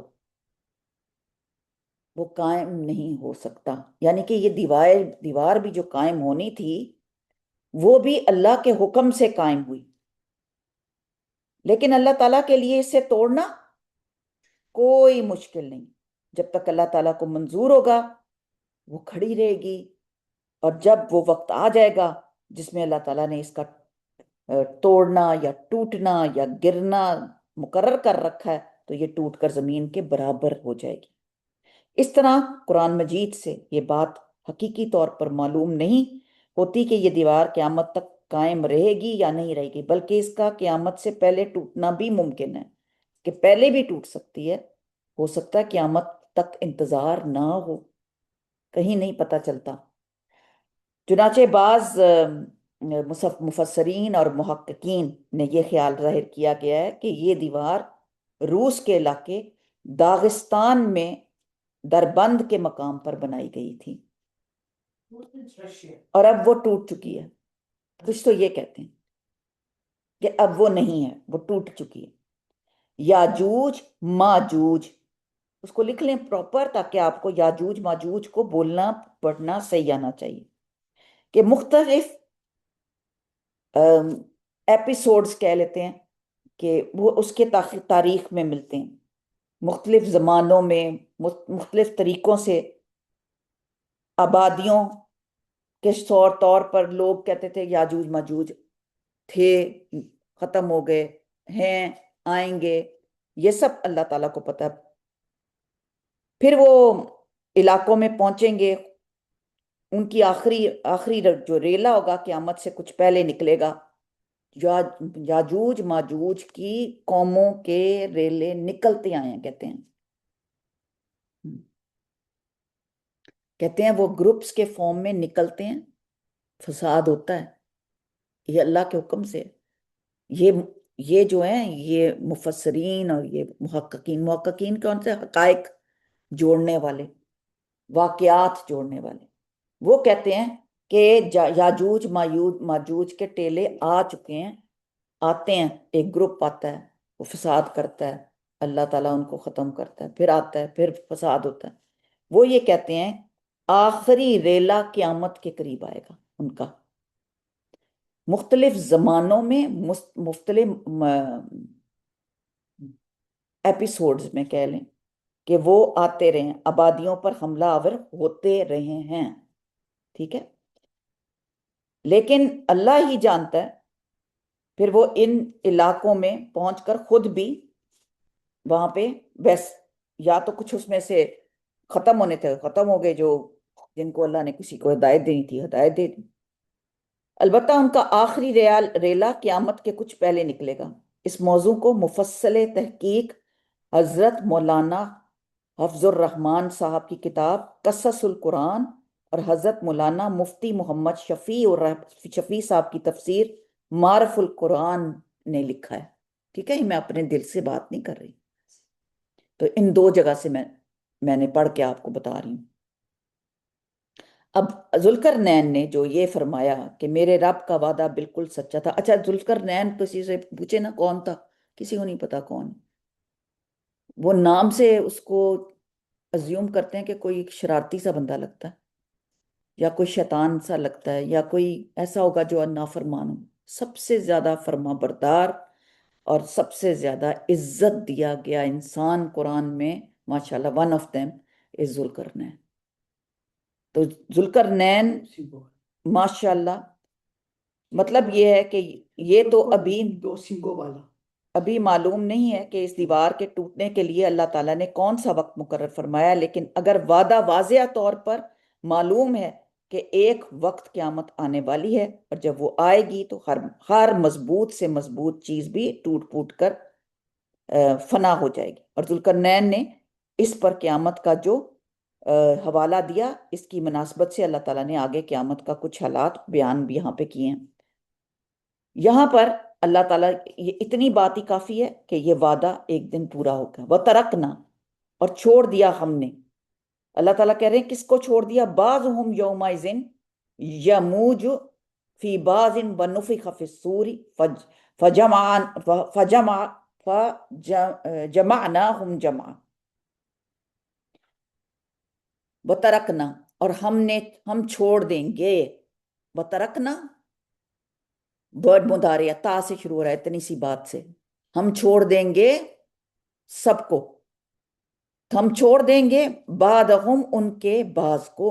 وہ قائم نہیں ہو سکتا، یعنی کہ یہ دیوار بھی جو قائم ہونی تھی وہ بھی اللہ کے حکم سے قائم ہوئی، لیکن اللہ تعالیٰ کے لیے اسے توڑنا کوئی مشکل نہیں، جب تک اللہ تعالیٰ کو منظور ہوگا وہ کھڑی رہے گی، اور جب وہ وقت آ جائے گا جس میں اللہ تعالیٰ نے اس کا توڑنا یا ٹوٹنا یا گرنا مقرر کر رکھا ہے، تو یہ ٹوٹ کر زمین کے برابر ہو جائے گی۔ اس طرح قرآن مجید سے یہ بات حقیقی طور پر معلوم نہیں ہوتی کہ یہ دیوار قیامت تک قائم رہے گی یا نہیں رہے گی، بلکہ اس کا قیامت سے پہلے ٹوٹنا بھی ممکن ہے، کہ پہلے بھی ٹوٹ سکتی ہے، ہو سکتا ہے قیامت تک انتظار نہ ہو، کہیں نہیں پتہ چلتا۔ چنانچہ بعض مفسرین اور محققین نے یہ خیال ظاہر کیا گیا ہے کہ یہ دیوار روس کے علاقے داغستان میں دربند کے مقام پر بنائی گئی تھی، اور اب وہ ٹوٹ چکی ہے۔ کچھ تو یہ کہتے ہیں کہ اب وہ نہیں ہے، وہ ٹوٹ چکی ہے۔ یاجوج ماجوج، اس کو لکھ لیں پراپر تاکہ آپ کو یاجوج ماجوج کو بولنا پڑھنا صحیح آنا چاہیے، کہ مختلف ایپیسوڈز کہہ لیتے ہیں کہ وہ اس کے تاریخ میں ملتے ہیں، مختلف زمانوں میں مختلف طریقوں سے آبادیوں کے طور پر لوگ کہتے تھے یاجوج ماجوج تھے، ختم ہو گئے ہیں، آئیں گے، یہ سب اللہ تعالیٰ کو پتہ ہے۔ پھر وہ علاقوں میں پہنچیں گے، ان کی آخری جو ریلا ہوگا قیامت سے کچھ پہلے نکلے گا، یاجوج ماجوج کی قوموں کے ریلے نکلتے آئے ہیں، کہتے ہیں وہ گروپس کے فارم میں نکلتے ہیں، فساد ہوتا ہے، یہ اللہ کے حکم سے۔ یہ جو ہیں یہ مفسرین اور یہ محققین کون سے؟ حقائق جوڑنے والے، واقعات جوڑنے والے، وہ کہتے ہیں کہ یاجوج ماجوج کے ٹیلے آ چکے ہیں، آتے ہیں، ایک گروپ آتا ہے، وہ فساد کرتا ہے، اللہ تعالیٰ ان کو ختم کرتا ہے، پھر آتا ہے، پھر فساد ہوتا ہے۔ وہ یہ کہتے ہیں آخری ریلا قیامت کے قریب آئے گا ان کا، مختلف زمانوں میں مختلف ایپیسوڈز میں کہہ لیں کہ وہ آتے رہے ہیں، آبادیوں پر حملہ آور ہوتے رہے ہیں، ٹھیک ہے، لیکن اللہ ہی جانتا ہے پھر وہ ان علاقوں میں پہنچ کر خود بھی وہاں پہ بس یا تو کچھ اس میں سے ختم ہونے تھے، ختم ہو گئے، جو جن کو اللہ نے کسی کو ہدایت دینی تھی ہدایت دے دی، البتہ ان کا آخری ریلا قیامت کے کچھ پہلے نکلے گا۔ اس موضوع کو مفصل تحقیق حضرت مولانا حفظ الرحمان صاحب کی کتاب قصص القرآن اور حضرت مولانا مفتی محمد شفیع صاحب کی تفسیر معرف القرآن نے لکھا ہے، ٹھیک ہے، میں اپنے دل سے بات نہیں کر رہی، تو ان دو جگہ سے میں نے پڑھ کے آپ کو بتا رہی ہوں۔ اب ذوالقرنین نے جو یہ فرمایا کہ میرے رب کا وعدہ بالکل سچا تھا، اچھا ذوالقرنین کسی سے پوچھے نا کون تھا، کسی کو نہیں پتا کون، وہ نام سے اس کو ازیوم کرتے ہیں کہ کوئی شرارتی سا بندہ لگتا ہے، یا کوئی شیطان سا لگتا ہے، یا کوئی ایسا ہوگا جو نافرمان ہو۔ سب سے زیادہ فرما بردار اور سب سے زیادہ عزت دیا گیا انسان قرآن میں ماشاءاللہ one of them is Zulqarnain. تو ذوالقرنین ماشاءاللہ مطلب یہ ہے کہ یہ تو ابھی دو سنگوں والا ابھی معلوم نہیں ہے کہ اس دیوار کے ٹوٹنے کے لیے اللہ تعالیٰ نے کون سا وقت مقرر فرمایا، لیکن اگر وعدہ واضح طور پر معلوم ہے کہ ایک وقت قیامت آنے والی ہے، اور جب وہ آئے گی تو ہر مضبوط سے مضبوط چیز بھی ٹوٹ پھوٹ کر فنا ہو جائے گی۔ اور ذوالقرنین نے اس پر قیامت کا جو حوالہ دیا، اس کی مناسبت سے اللہ تعالیٰ نے آگے قیامت کا کچھ حالات بیان بھی یہاں پہ کیے ہیں۔ یہاں پر اللہ تعالیٰ یہ اتنی بات ہی کافی ہے کہ یہ وعدہ ایک دن پورا ہوگا۔ وَتَرَکْنَا، اور چھوڑ دیا ہم نے، اللہ تعالیٰ کہہ رہے ہیں کس کو چھوڑ دیا؟ بَعْضُهُمْ يَوْمَئِذٍ يَمُوجُ فِي بَعْضٍ وَنُفِخَ فِي الصُّورِ فَجَمَعْنَاهُمْ جَمْعًا۔ وَتَرَکْنَا، اور ہم چھوڑ دیں گے، وَتَرَکْنَا ورڈ مضارع تا سے شروع ہو رہا ہے، اتنی سی بات سے، ہم چھوڑ دیں گے سب کو، ہم چھوڑ دیں گے بعضہم ان کے بعض کو،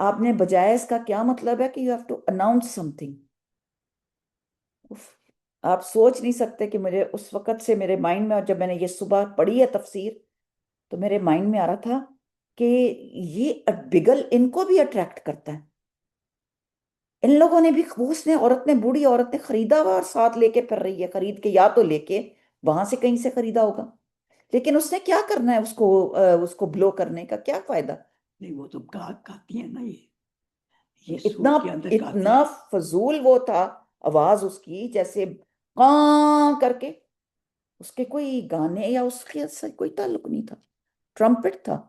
آپ نے بجائے اس کا کیا مطلب ہے کہ you have to announce something. آپ سوچ نہیں سکتے کہ مجھے اس وقت سے میرے مائنڈ میں، اور جب میں نے یہ صبح پڑھی ہے تفسیر تو میرے مائنڈ میں آ رہا تھا کہ یہ بگل ان کو بھی اٹریکٹ کرتا ہے. ان لوگوں نے بھی، اس نے عورت نے، بوڑھی عورت نے خریدا ہوا اور ساتھ لے کے پھر رہی ہے، خرید کے یا تو لے کے وہاں سے کہیں سے خریدا ہوگا، لیکن اس نے کیا کرنا ہے اس کو بلو کرنے کا کیا فائدہ؟ نہیں وہ تو گاتی ہے نا، یہ اتنا سور کے اندر گاتی اتنا ہے. فضول وہ تھا، آواز اس کی جیسے کاں کر کے، اس کے کوئی گانے یا اس کے سے کوئی تعلق نہیں تھا. ٹرمپٹ تھا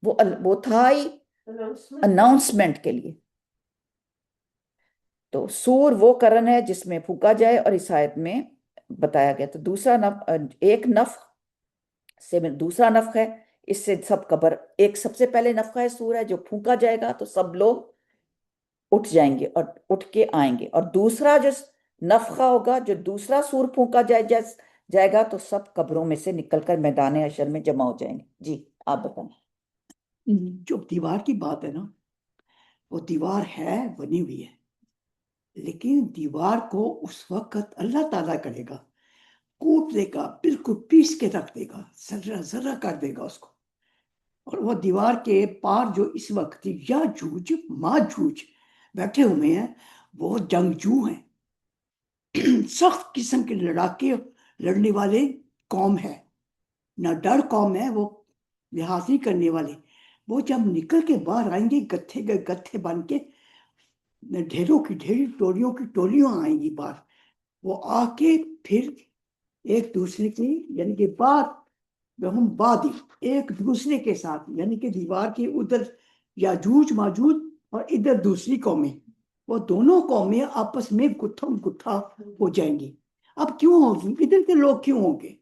وہ تھا ہی اناؤنسمنٹ کے لیے. تو سور وہ کرن ہے جس میں پھونکا جائے، اور اس آیت میں بتایا گیا. تو دوسرا ایک نفخ سے دوسرا نفخ ہے، اس سے سب قبر، ایک سب سے پہلے نفخہ ہے سور ہے جو پھونکا جائے گا تو سب لوگ اٹھ جائیں گے اور اٹھ کے آئیں گے، اور دوسرا جو نفخہ ہوگا، جو دوسرا سور پھونکا جائے گا تو سب قبروں میں سے نکل کر میدان حشر میں جمع ہو جائیں گے. جی آپ بتائیں. جو دیوار کی بات ہے نا، وہ دیوار ہے، بنی ہوئی ہے، لیکن دیوار کو اس وقت اللہ تعالیٰ کرے گا، کوٹ دے گا، بالکل پیس کے رکھ دے گا، ذرہ ذرہ کر دے گا اس کو. اور وہ دیوار کے پار جو اس وقت یاجوج ماجوج بیٹھے ہوئے ہیں، وہ جنگجو ہیں، سخت قسم کے لڑاکے لڑنے والے قوم ہے، نہ ڈر قوم ہے، وہ لحاظ نہیں کرنے والے. وہ جب نکل کے باہر آئیں گے گتھے کے گتھے بن کے، ڈھیروں کی ڈھیری، ٹولیوں کی ٹولیاں آئیں گی باہر. وہ آ کے پھر ایک دوسرے کی، یعنی کہ ہم بادی ایک دوسرے کے ساتھ، یعنی کہ دیوار کے ادھر یاجوج ماجوج اور ادھر دوسری قومیں، وہ دونوں قومیں آپس میں گتھم گتھا ہو جائیں گی. اب کیوں ہوگی؟ ادھر کے لوگ کیوں ہوں گے؟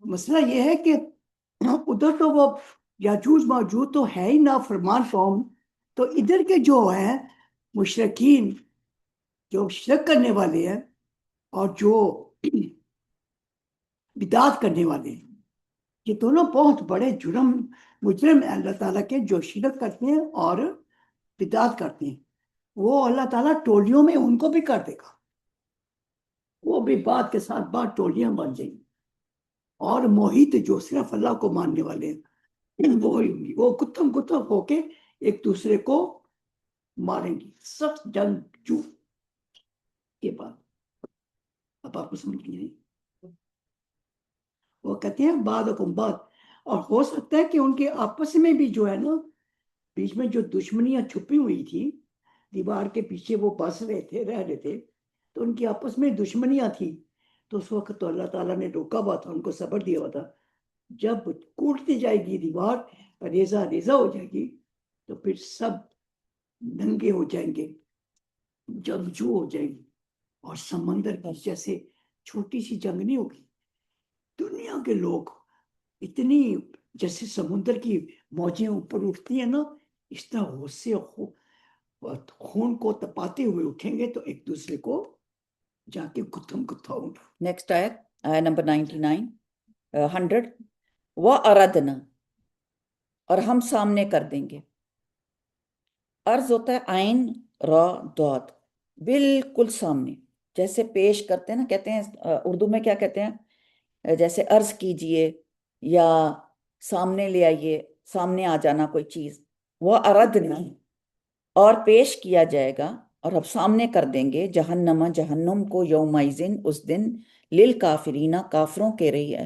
مسئلہ یہ ہے کہ ادھر تو وہ یاجوج ماجوج تو ہے ہی نا فرمان قوم، تو ادھر کے جو ہیں مشرکین، جو شرک کرنے والے ہیں اور جو بدعت کرنے والے ہیں، یہ دونوں بہت بڑے مجرم ہیں اللہ تعالیٰ کے، جو شرک کرتے ہیں اور بدعت کرتے ہیں. وہ اللہ تعالیٰ ٹولیوں میں ان کو بھی کر دے گا، وہ بھی بات کے ساتھ بات ٹولیاں بن جائیں گی. اور محیط جو صرف اللہ کو ماننے والے ہیں، وہ گتھم گتھم ہو کے ایک دوسرے کو ماریں گی. سخت جنگ کے بعد اب آپ کو سمجھ نہیں، وہ کہتے ہیں بعد حکم بعد. اور ہو سکتا ہے کہ ان کے آپس میں بھی جو ہے نا، بیچ میں جو دشمنیاں چھپی ہوئی تھی، دیوار کے پیچھے وہ بس رہے تھے، رہ رہے تھے، تو ان کی آپس میں دشمنیاں تھی. تو اس وقت تو اللہ تعالیٰ نے روکا ہوا تھا، ان کو صبر دیا ہوا تھا. جب کوٹتی جائے گی دیوار، ریزہ ریزہ ہو جائے گی، تو پھر سب ننگے ہو جائیں گے، جنگجو ہو جائیں گے. اور سمندر کی جیسے چھوٹی سی جنگ نہیں ہوگی، دنیا کے لوگ اتنی، جیسے سمندر کی موجیں اوپر اٹھتی ہیں نا، اس طرح غصے خون کو تپاتے ہوئے اٹھیں گے، تو ایک دوسرے کو جا کے گتھم گتھا ہوگا. نیکسٹ آیت نمبر 99 100. وَأَرَدْنَا، اور ہم سامنے کر دیں گے. عرض ہوتا ہے عین را داد، بالکل سامنے، جیسے پیش کرتے ہیں نا، کہتے ہیں اردو میں کیا کہتے ہیں، جیسے عرض کیجئے یا سامنے لے آئیے، سامنے آ جانا کوئی چیز. وَأَرَدْنَا، اور پیش کیا جائے گا، اور اب سامنے کر دیں گے، جہنم کو، یومئذن، اس دن، للکافرین، کافروں کے رہی ہے،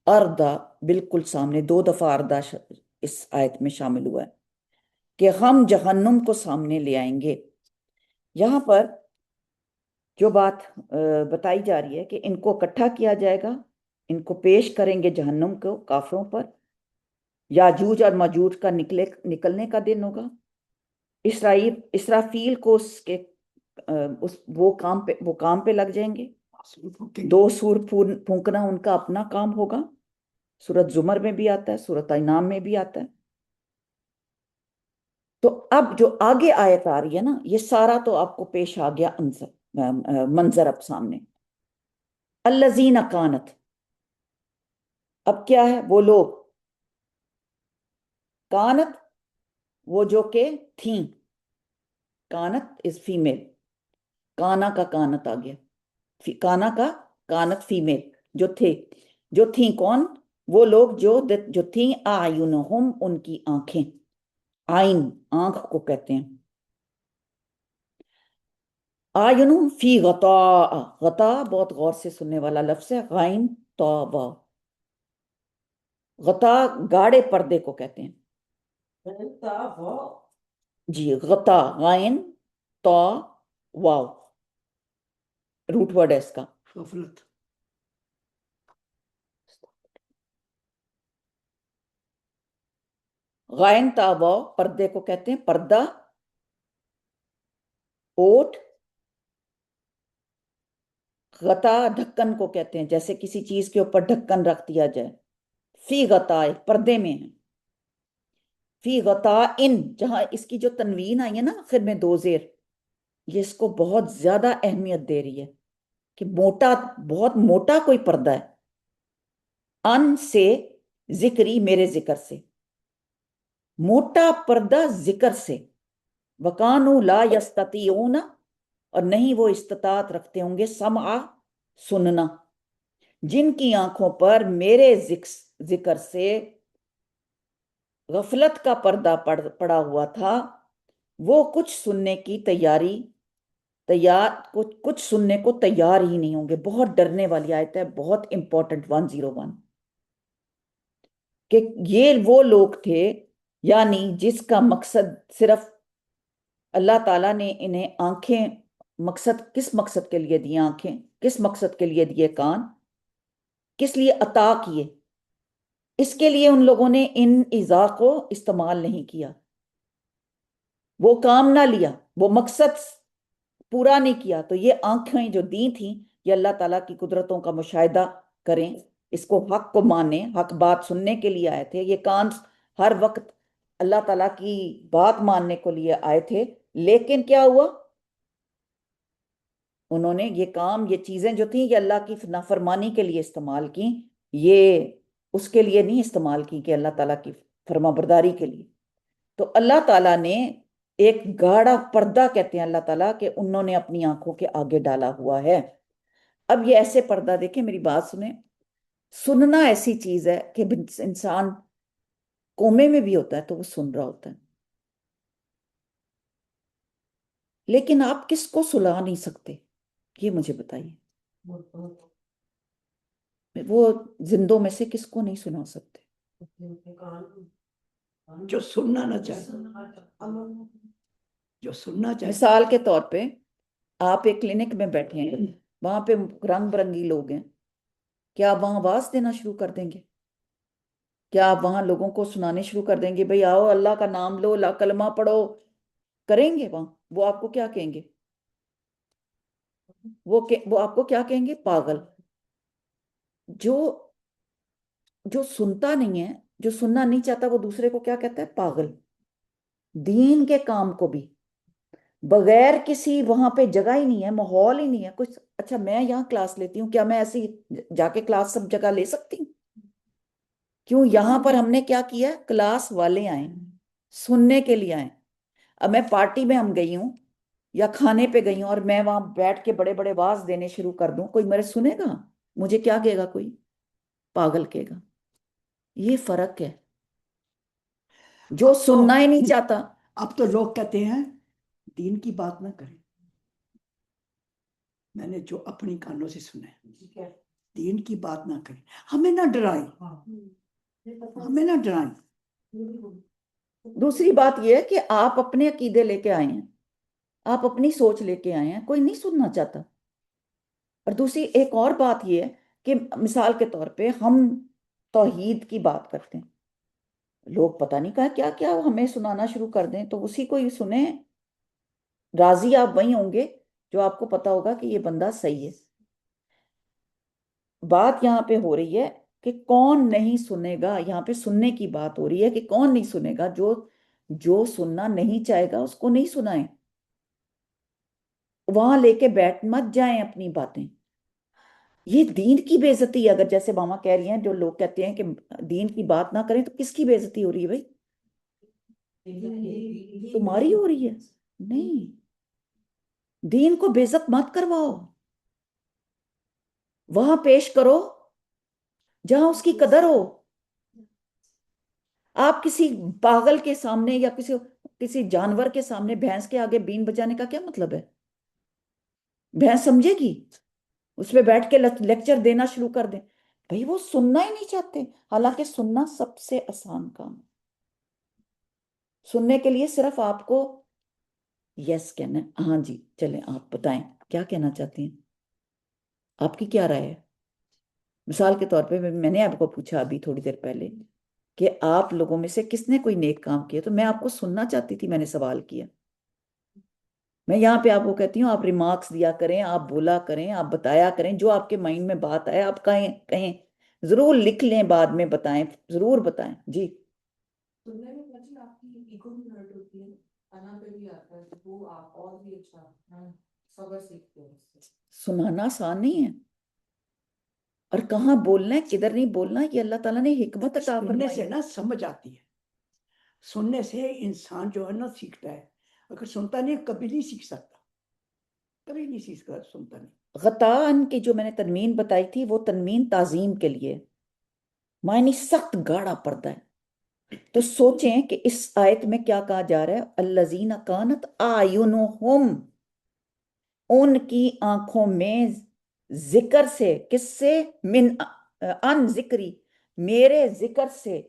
اردا، بالکل سامنے. 2 دفعہ اردا اس آیت میں شامل ہوا ہے کہ ہم جہنم کو سامنے لے آئیں گے. یہاں پر جو بات بتائی جا رہی ہے کہ ان کو اکٹھا کیا جائے گا، ان کو پیش کریں گے جہنم کو کافروں پر. یاجوج اور ماجوج کا نکلنے کا دن ہوگا. اسرافیل کو وہ کام پہ لگ جائیں گے. 2 سور پھونکنا ان کا اپنا کام ہوگا. سورۃ زمر میں بھی آتا ہے، سورۃ انعام میں بھی آتا ہے. تو اب جو آگے آیت آ رہی ہے نا، یہ سارا تو آپ کو پیش آ گیا منظر اب سامنے. الذین کانت، اب کیا ہے؟ وہ لوگ، کانت وہ جو کہ تھیں، کانت از فیمیل، کانا کا کانت آ گیا، کانا کا کانت فیمیل، جو تھے، جو تھیں کون؟ وہ لوگ جو تھیں آئینہم، ان کی آنکھیں، آئین آنکھ کو کہتے ہیں، آئینہم فی غطاء، غطاء بہت غور سے سننے والا لفظ ہے، غائن تو واو، غطاء گاڑے پردے کو کہتے ہیں، جی غطاء غائن تو واو روٹ ورڈ ہے اس کا، غفلت. غائن تا واو پردے کو کہتے ہیں، پردہ اوٹ، غطا ڈھکن کو کہتے ہیں، جیسے کسی چیز کے اوپر ڈھکن رکھ دیا جائے، فی غطاء پردے میں ہے، فی غطاء ان، جہاں اس کی جو تنوین آئی ہے نا آخر میں دو زیر، یہ اس کو بہت زیادہ اہمیت دے رہی ہے کہ موٹا، بہت موٹا کوئی پردہ ہے، ان سے ذکری میرے ذکر سے، موٹا پردہ ذکر سے، وَكَانُوا لَا يَسْتَطِيعُونَ، اور نہیں وہ استطاعت رکھتے ہوں گے، سمع سننا، جن کی آنکھوں پر میرے ذکر سے غفلت کا پردہ پڑا ہوا تھا، وہ کچھ سننے کی کچھ سننے کو تیار ہی نہیں ہوں گے۔ بہت ڈرنے والی آیت ہے، بہت امپورٹنٹ 101، کہ یہ وہ لوگ تھے، یعنی جس کا مقصد صرف اللہ تعالیٰ نے انہیں آنکھیں، کس مقصد کے لیے دیے آنکھیں، کس مقصد کے لیے دیے کان، کس لیے عطا کیے، اس کے لیے ان لوگوں نے ان اعضاء کو استعمال نہیں کیا، وہ کام نہ لیا، وہ مقصد پورا نہیں کیا، تو یہ آنکھیں جو دی تھیں، یہ اللہ تعالیٰ کی قدرتوں کا مشاہدہ کریں، اس کو حق کو مانیں، حق بات سننے کے لیے آئے تھے، یہ کان ہر وقت اللہ تعالیٰ کی بات ماننے کو لیے آئے تھے، لیکن کیا ہوا؟ انہوں نے یہ کام، یہ چیزیں جو تھیں، یہ اللہ کی نافرمانی کے لیے استعمال کی، یہ اس کے لیے نہیں استعمال کی کہ اللہ تعالیٰ کی فرما برداری کے لیے۔ تو اللہ تعالیٰ نے ایک گاڑا پردہ کہتے ہیں اللہ تعالیٰ کہ انہوں نے اپنی آنکھوں کے آگے ڈالا ہوا ہے۔ اب یہ ایسے پردہ دیکھیں، میری بات سنیں، سننا ایسی چیز ہے کہ انسان کومے میں بھی ہوتا ہے تو وہ سن رہا ہوتا ہے، لیکن آپ کس کو سلا نہیں سکتے؟ یہ مجھے بتائیے، وہ زندوں میں سے کس کو نہیں سنا سکتے؟ جو سننا نہ چاہتا، جو سننا چاہتا. مثال کے طور پہ آپ ایک کلینک میں بیٹھے ہیں، وہاں پہ رنگ برنگی لوگ ہیں، کیا آپ وہاں آواز دینا شروع کر دیں گے؟ کیا آپ وہاں لوگوں کو سنانے شروع کر دیں گے بھئی آؤ اللہ کا نام لو، کلمہ پڑھو؟ کریں گے وہاں؟ وہ آپ کو کیا کہیں گے؟ وہ آپ کو کیا کہیں گے؟ پاگل۔ جو سنتا نہیں ہے، جو سننا نہیں چاہتا، وہ دوسرے کو کیا کہتا ہے؟ پاگل۔ دین کے کام کو بھی بغیر کسی، وہاں پہ جگہ ہی نہیں ہے، ماحول ہی نہیں ہے کچھ، اچھا میں یہاں کلاس لیتی ہوں، کیا میں ایسی جا کے کلاس سب جگہ لے سکتی ہوں؟ کیوں؟ یہاں پر ہم نے کیا کیا؟ کلاس والے آئیں، سننے کے لیے آئیں۔ اب میں پارٹی میں ہم گئی ہوں یا کھانے پہ گئی ہوں اور میں وہاں بیٹھ کے بڑے بڑے واز دینے شروع کر دوں، کوئی میرے سنے گا؟ مجھے کیا کہے گا؟ کوئی پاگل کہے گا۔ یہ فرق ہے، جو سننا ہی نہیں چاہتا۔ اب تو لوگ کہتے ہیں دین کی بات نہ کریں، میں نے جو اپنی کانوں سے سنا ہے، دین کی بات نہ کریں، ہمیں نہ ڈرائیں، ہمیں نہ ڈرائیں۔ دوسری بات یہ ہے کہ آپ اپنے عقیدے لے کے آئے ہیں، آپ اپنی سوچ لے کے آئے ہیں، کوئی نہیں سننا چاہتا۔ اور دوسری ایک اور بات یہ ہے کہ مثال کے طور پہ ہم توحید کی بات کرتے ہیں، لوگ پتہ نہیں کہا کیا کیا ہمیں سنانا شروع کر دیں، تو اسی کو ہی سنیں، راضی آپ وہی ہوں گے جو آپ کو پتا ہوگا کہ یہ بندہ صحیح ہے۔ بات یہاں پہ ہو رہی ہے کہ کون نہیں سنے گا، یہاں پہ سننے کی بات ہو رہی ہے کہ کون نہیں سنے گا، جو سننا نہیں چاہے گا اس کو نہیں سنائیں، وہاں لے کے بیٹھ مت جائیں اپنی باتیں۔ یہ دین کی بے عزتی ہے، اگر جیسے ماما کہہ رہی ہیں، جو لوگ کہتے ہیں کہ دین کی بات نہ کریں، تو کس کی بے عزتی ہو رہی ہے بھائی؟ تمہاری ہو رہی ہے؟ نہیں، دین کو بے عزت مت کرواؤ، وہاں پیش کرو جہاں اس کی قدر ہو۔ آپ کسی پاگل کے سامنے یا کسی جانور کے سامنے بھینس کے آگے بین بجانے کا کیا مطلب ہے؟ بھینس سمجھے گی؟ اس پہ بیٹھ کے لیکچر دینا شروع کر دیں، بھئی وہ سننا ہی نہیں چاہتے، حالانکہ سننا سب سے آسان کام ہے۔ سننے کے لیے صرف آپ کو یس کہنا ہے، ہاں جی چلیں آپ بتائیں کیا کہنا چاہتی ہیں، آپ کی کیا رائے ہے؟ مثال کے طور پہ میں نے آپ کو پوچھا ابھی تھوڑی دیر پہلے کہ آپ لوگوں میں سے کس نے کوئی نیک کام کیا، تو میں آپ کو سننا چاہتی تھی، میں نے سوال کیا۔ میں یہاں پہ آپ کو کہتی ہوں آپ ریمارکس دیا کریں، آپ بولا کریں، آپ بتایا کریں، جو آپ کے مائنڈ میں بات آئے آپ کہیں ضرور لکھ لیں، بعد میں بتائیں، ضرور بتائیں جی۔ سننے میں بچی آپ کی ایگو بھی ہرٹ ہوتی ہے، انا پہ بھی آتا ہے، تو وہ آپ اور بھی اچھا صبر سیکھتے ہیں اس سے۔ سنانا آسان نہیں ہے، اور کہاں بولنا ہے کدھر نہیں بولنا، یہ اللہ تعالیٰ نے حکمت عطا سننے فرمائی سے ہے۔ نا سمجھ آتی ہے، سننے سے انسان جو ہے نا سیکھتا ہے، اگر سنتا نہیں کبھی نہیں سیکھ سکتا، کبھی نہیں سیکھ سکتا سنتا نہیں۔ غطان کی جو میں نے تنوین بتائی تھی وہ تنوین تعظیم کے لیے، معنی سخت گاڑا پڑتا ہے۔ تو سوچیں کہ اس آیت میں کیا کہا جا رہا ہے، الذین کانت اعینہم، ان کی آنکھوں میں ذکر سے، کس سے؟ من ان ذکری، میرے ذکر سے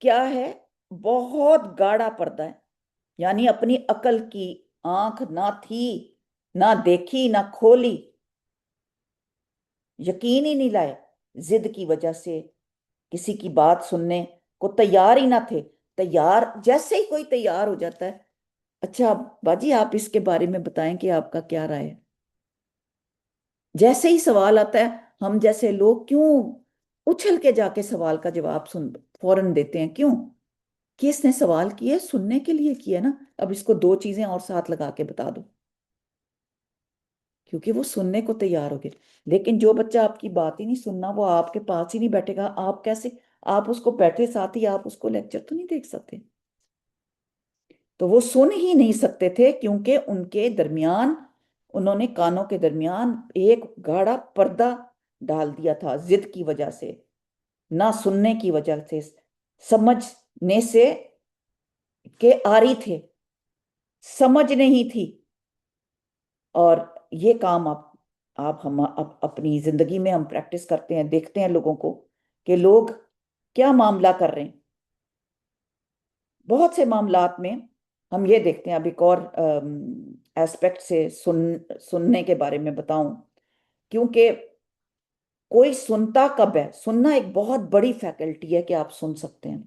کیا ہے؟ بہت گاڑا پردہ ہے، یعنی اپنی عقل کی آنکھ نہ تھی، نہ دیکھی نہ کھولی، یقین ہی نہیں لائے، ضد کی وجہ سے کسی کی بات سننے کو تیار ہی نہ تھے۔ تیار جیسے ہی کوئی تیار ہو جاتا ہے، اچھا باجی آپ اس کے بارے میں بتائیں کہ آپ کا کیا رائے ہے، جیسے ہی سوال آتا ہے ہم جیسے لوگ کیوں اچھل کے جا کے سوال کا جواب فوراً دیتے ہیں، کیوں کہ اس نے سوال کیا سننے کے لیے کیا نا، اب اس کو دو چیزیں اور ساتھ لگا کے بتا دو، کیونکہ وہ سننے کو تیار ہو گئے۔ لیکن جو بچہ آپ کی بات ہی نہیں سننا، وہ آپ کے پاس ہی نہیں بیٹھے گا، آپ کیسے، آپ اس کو بیٹھے ساتھ ہی آپ اس کو لیکچر تو نہیں دیکھ سکتے۔ تو وہ سن ہی نہیں سکتے تھے کیونکہ ان کے درمیان، انہوں نے کانوں کے درمیان ایک گاڑا پردہ ڈال دیا تھا، ضد کی وجہ سے، نہ سننے کی وجہ سے، سمجھنے سے کہ آری تھے، سمجھ نہیں تھی۔ اور یہ کام ہم اپنی زندگی میں ہم پریکٹس کرتے ہیں، دیکھتے ہیں لوگوں کو کہ لوگ کیا معاملہ کر رہے ہیں۔ بہت سے معاملات میں ہم یہ دیکھتے ہیں، اب ایک اور ایسپیکٹ سے سننے کے بارے میں بتاؤں، کیونکہ کوئی سنتا کب ہے؟ سننا ایک بہت بڑی فیکلٹی ہے کہ آپ سن سکتے ہیں۔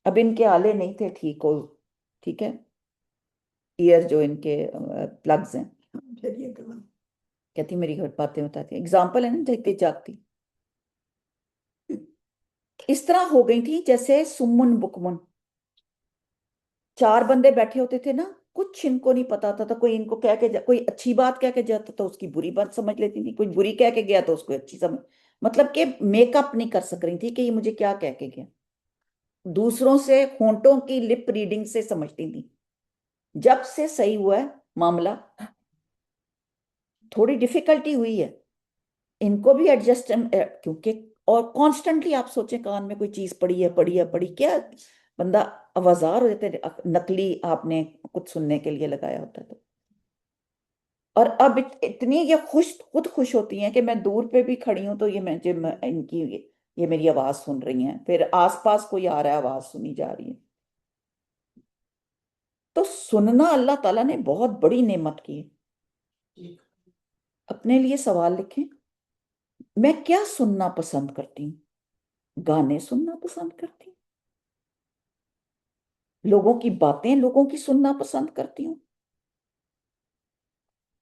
اب ان کے آلے نہیں تھے ٹھیک ہے، ایئر جو ان کے پلگز ہیں، پھر یہ کرنا کہتی میری باتیں بتاتی، اگزامپل ہے نا دیکھتی جاگتی، اس طرح ہو گئی تھی جیسے سمن بکمن، چار بندے بیٹھے ہوتے تھے نا، کچھ ان کو نہیں پتا تھا، کوئی ان کو کہہ کے کوئی اچھی بات کہہ کے جاتا تو اس کی بری بات سمجھ لیتی تھی، کوئی بری کہہ کے گیا تو اس کو اچھی سمجھ، مطلب کہ میک اپ نہیں کر سک رہی تھی کہ یہ مجھے کیا کہہ کے گیا، دوسروں سے ہونٹوں کی لپ ریڈنگ سے سمجھتی تھی۔ جب سے صحیح ہوا ہے معاملہ، تھوڑی ڈیفیکلٹی ہوئی ہے ان کو بھی ایڈجسٹ، کیونکہ اور کانسٹنٹلی آپ سوچیں کان میں کوئی چیز پڑی کیا بندہ آوازار ہو جاتے، نقلی آپ نے کچھ سننے کے لیے لگایا ہوتا ہے تو۔ اور اب اتنی یہ خود خوش ہوتی ہیں کہ میں دور پہ بھی کھڑی ہوں تو یہ میری آواز سن رہی ہیں، پھر آس پاس کوئی آ رہا ہے آواز سنی جا رہی ہے۔ تو سننا اللہ تعالیٰ نے بہت بڑی نعمت کی ہے۔ اپنے لیے سوال لکھیں، میں کیا سننا پسند کرتی ہوں؟ گانے سننا پسند کرتی ہوں، لوگوں کی باتیں لوگوں کی سننا پسند کرتی ہوں،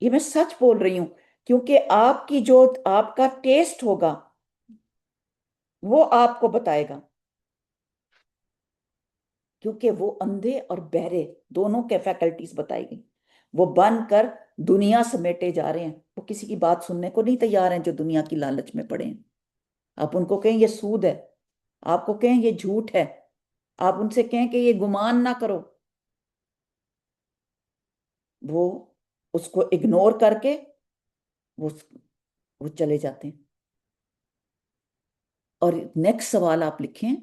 یہ میں سچ بول رہی ہوں، کیونکہ آپ کی جو آپ کا ٹیسٹ ہوگا وہ آپ کو بتائے گا، کیونکہ وہ اندھے اور بہرے دونوں کے فیکلٹیز بتائی گئی، وہ بن کر دنیا سمیٹے جا رہے ہیں، وہ کسی کی بات سننے کو نہیں تیار ہیں جو دنیا کی لالچ میں پڑے ہیں۔ آپ ان کو کہیں یہ سود ہے، آپ کو کہیں یہ جھوٹ ہے، آپ ان سے کہیں کہ یہ گمان نہ کرو، وہ اس کو اگنور کر کے وہ وہ چلے جاتے ہیں۔ اور نیکسٹ سوال آپ لکھیں،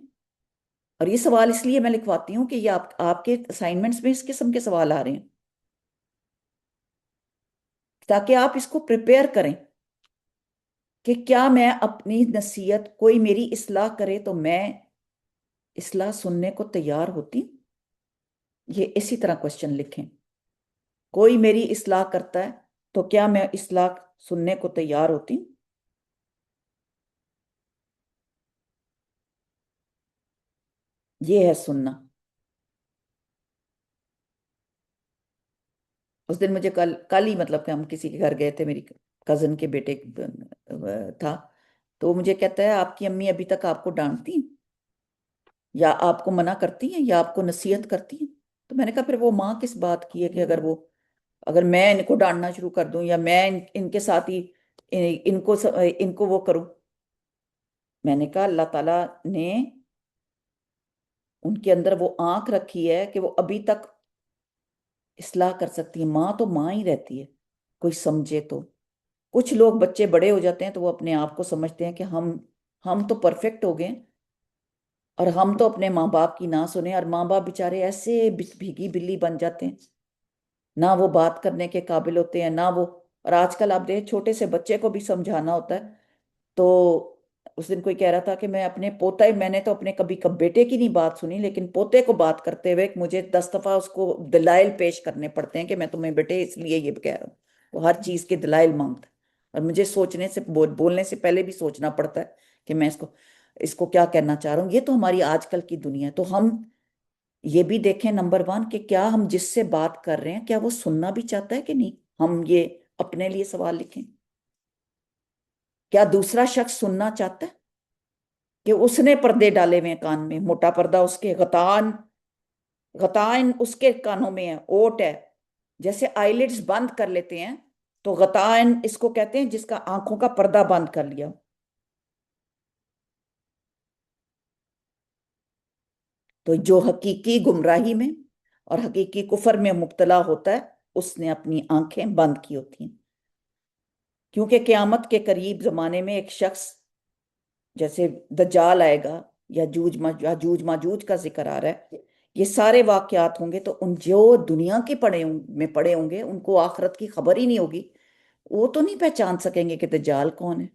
اور یہ سوال اس لیے میں لکھواتی ہوں کہ یہ آپ کے اسائنمنٹس میں اس قسم کے سوال آ رہے ہیں، تاکہ آپ اس کو پریپیئر کریں کہ کیا میں اپنی نصیحت، کوئی میری اصلاح کرے تو میں اصلاح سننے کو تیار ہوتی ہوں؟ یہ اسی طرح کوشچن لکھیں، کوئی میری اصلاح کرتا ہے تو کیا میں اصلاح سننے کو تیار ہوتی ہوں؟ یہ ہے سننا۔ اس دن مجھے کل ہی مطلب کہ ہم کسی کے گھر گئے تھے، میری کزن کے بیٹے تھا، تو وہ مجھے کہتا ہے آپ کی امی ابھی تک آپ کو ڈانٹتی ہیں یا آپ کو منع کرتی ہیں یا آپ کو نصیحت کرتی ہیں؟ تو میں نے کہا پھر وہ ماں کس بات کی ہے کہ اگر میں ان کو ڈانٹنا شروع کر دوں یا میں ان کے ساتھ ہی ان کو وہ کروں؟ میں نے کہا اللہ تعالیٰ نے ان کے اندر وہ آنکھ رکھی ہے کہ وہ ابھی تک اصلاح کر سکتی ہے۔ ماں تو ماں ہی رہتی ہے، کوئی سمجھے تو۔ کچھ لوگ بچے بڑے ہو جاتے ہیں تو وہ اپنے آپ کو سمجھتے ہیں کہ ہم تو پرفیکٹ ہو گئے اور ہم تو اپنے ماں باپ کی نہ سنیں، اور ماں باپ بیچارے ایسے بھیگی بلی بن جاتے ہیں، نہ وہ بات کرنے کے قابل ہوتے ہیں، نہ وہ، اور آج کل آپ دیکھ چھوٹے سے بچے کو بھی سمجھانا ہوتا ہے۔ تو اس دن کوئی کہہ رہا تھا کہ میں نے تو اپنے کبھی بیٹے کی نہیں بات سنی، لیکن پوتے کو بات کرتے ہوئے مجھے 10 دفعہ اس کو دلائل پیش کرنے پڑتے ہیں کہ میں تمہیں بیٹے اس لیے یہ کہہ رہا ہوں۔ وہ ہر چیز کے دلائل مانگتا ہے، اور مجھے سوچنے سے بولنے سے پہلے بھی سوچنا پڑتا ہے کہ میں اس کو کیا کہنا چاہ رہا ہوں۔ یہ تو ہماری آج کل کی دنیا ہے۔ تو ہم یہ بھی دیکھیں نمبر 1 کہ کیا ہم جس سے بات کر رہے ہیں کیا وہ سننا بھی چاہتا ہے کہ نہیں۔ ہم یہ اپنے لیے سوال لکھیں، کیا دوسرا شخص سننا چاہتا ہے کہ اس نے پردے ڈالے ہوئے ہیں کان میں، موٹا پردہ اس کے غطائن اس کے کانوں میں ہے، اوٹ ہے، جیسے آئی لڈز بند کر لیتے ہیں تو غطائن اس کو کہتے ہیں جس کا آنکھوں کا پردہ بند کر لیا۔ تو جو حقیقی گمراہی میں اور حقیقی کفر میں مبتلا ہوتا ہے اس نے اپنی آنکھیں بند کی ہوتی ہیں، کیونکہ قیامت کے قریب زمانے میں ایک شخص جیسے دجال آئے گا، یاجوج ماجوج کا ذکر آ رہا ہے، یہ سارے واقعات ہوں گے، تو جو دنیا کے پڑے ہوں گے ان کو آخرت کی خبر ہی نہیں ہوگی، وہ تو نہیں پہچان سکیں گے کہ دجال کون ہے،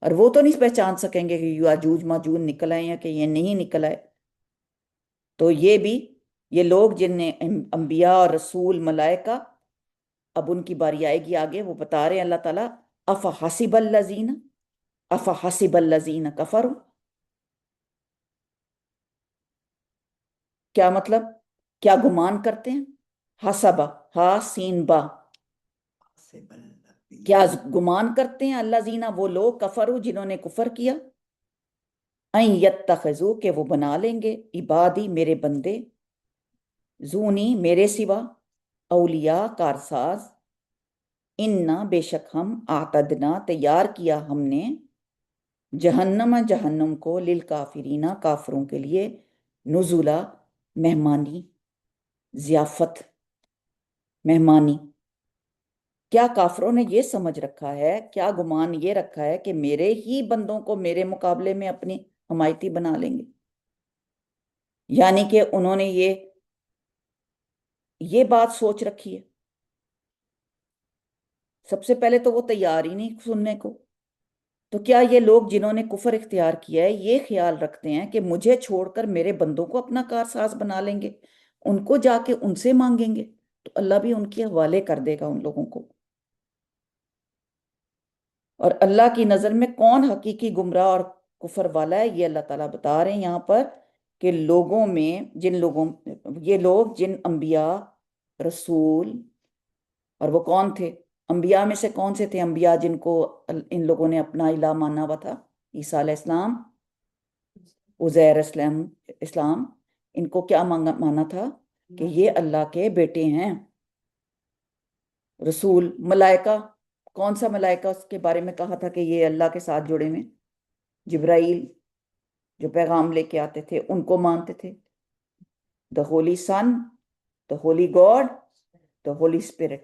اور وہ تو نہیں پہچان سکیں گے کہ یاجوج ماجوج نکل آئے یا کہ یہ نہیں نکل آئے۔ تو یہ لوگ جن نے انبیاء اور رسول ملائکہ، اب ان کی باری آئے گی آگے، وہ بتا رہے ہیں اللہ تعالیٰ افحسب الذین کفروا، کیا مطلب، کیا گمان کرتے ہیں؟ حسبہ، ہا سین با، کیا گمان کرتے ہیں الذین، وہ لوگ کفروا جنہوں نے کفر کیا، ان یتخذوا، کہ وہ بنا لیں گے، عبادی میرے بندے، زونی میرے سوا، اولیاء کارساز، اننا بے شک ہم، اعتدنا تیار کیا ہم نے، جہنم کو، للکافرین کافروں کے لیے، نزلا مہمانی، ضیافت، مہمانی۔ کیا کافروں نے یہ سمجھ رکھا ہے، کیا گمان یہ رکھا ہے کہ میرے ہی بندوں کو میرے مقابلے میں اپنی حمایتی بنا لیں گے؟ یعنی کہ انہوں نے یہ بات سوچ رکھی ہے۔ سب سے پہلے تو وہ تیار ہی نہیں سننے کو۔ تو کیا یہ لوگ جنہوں نے کفر اختیار کیا ہے یہ خیال رکھتے ہیں کہ مجھے چھوڑ کر میرے بندوں کو اپنا کارساز بنا لیں گے، ان کو جا کے ان سے مانگیں گے، تو اللہ بھی ان کے حوالے کر دے گا ان لوگوں کو۔ اور اللہ کی نظر میں کون حقیقی گمراہ اور کفر والا ہے، یہ اللہ تعالیٰ بتا رہے ہیں یہاں پر کہ لوگوں میں یہ لوگ جن انبیاء، رسول، اور وہ کون تھے انبیاء میں سے، کون سے تھے انبیاء جن کو ان لوگوں نے اپنا الہ مانا ہوا تھا؟ عیسیٰ علیہ السلام، عزیر اسلام، ان کو کیا مانا تھا کہ یہ اللہ کے بیٹے ہیں۔ رسول، ملائکہ، کون سا ملائکہ اس کے بارے میں کہا تھا کہ یہ اللہ کے ساتھ جڑے ہوئے؟ جبرائیل جو پیغام لے کے آتے تھے ان کو مانتے تھے۔ the Holy Son, the Holy God, the Holy Spirit.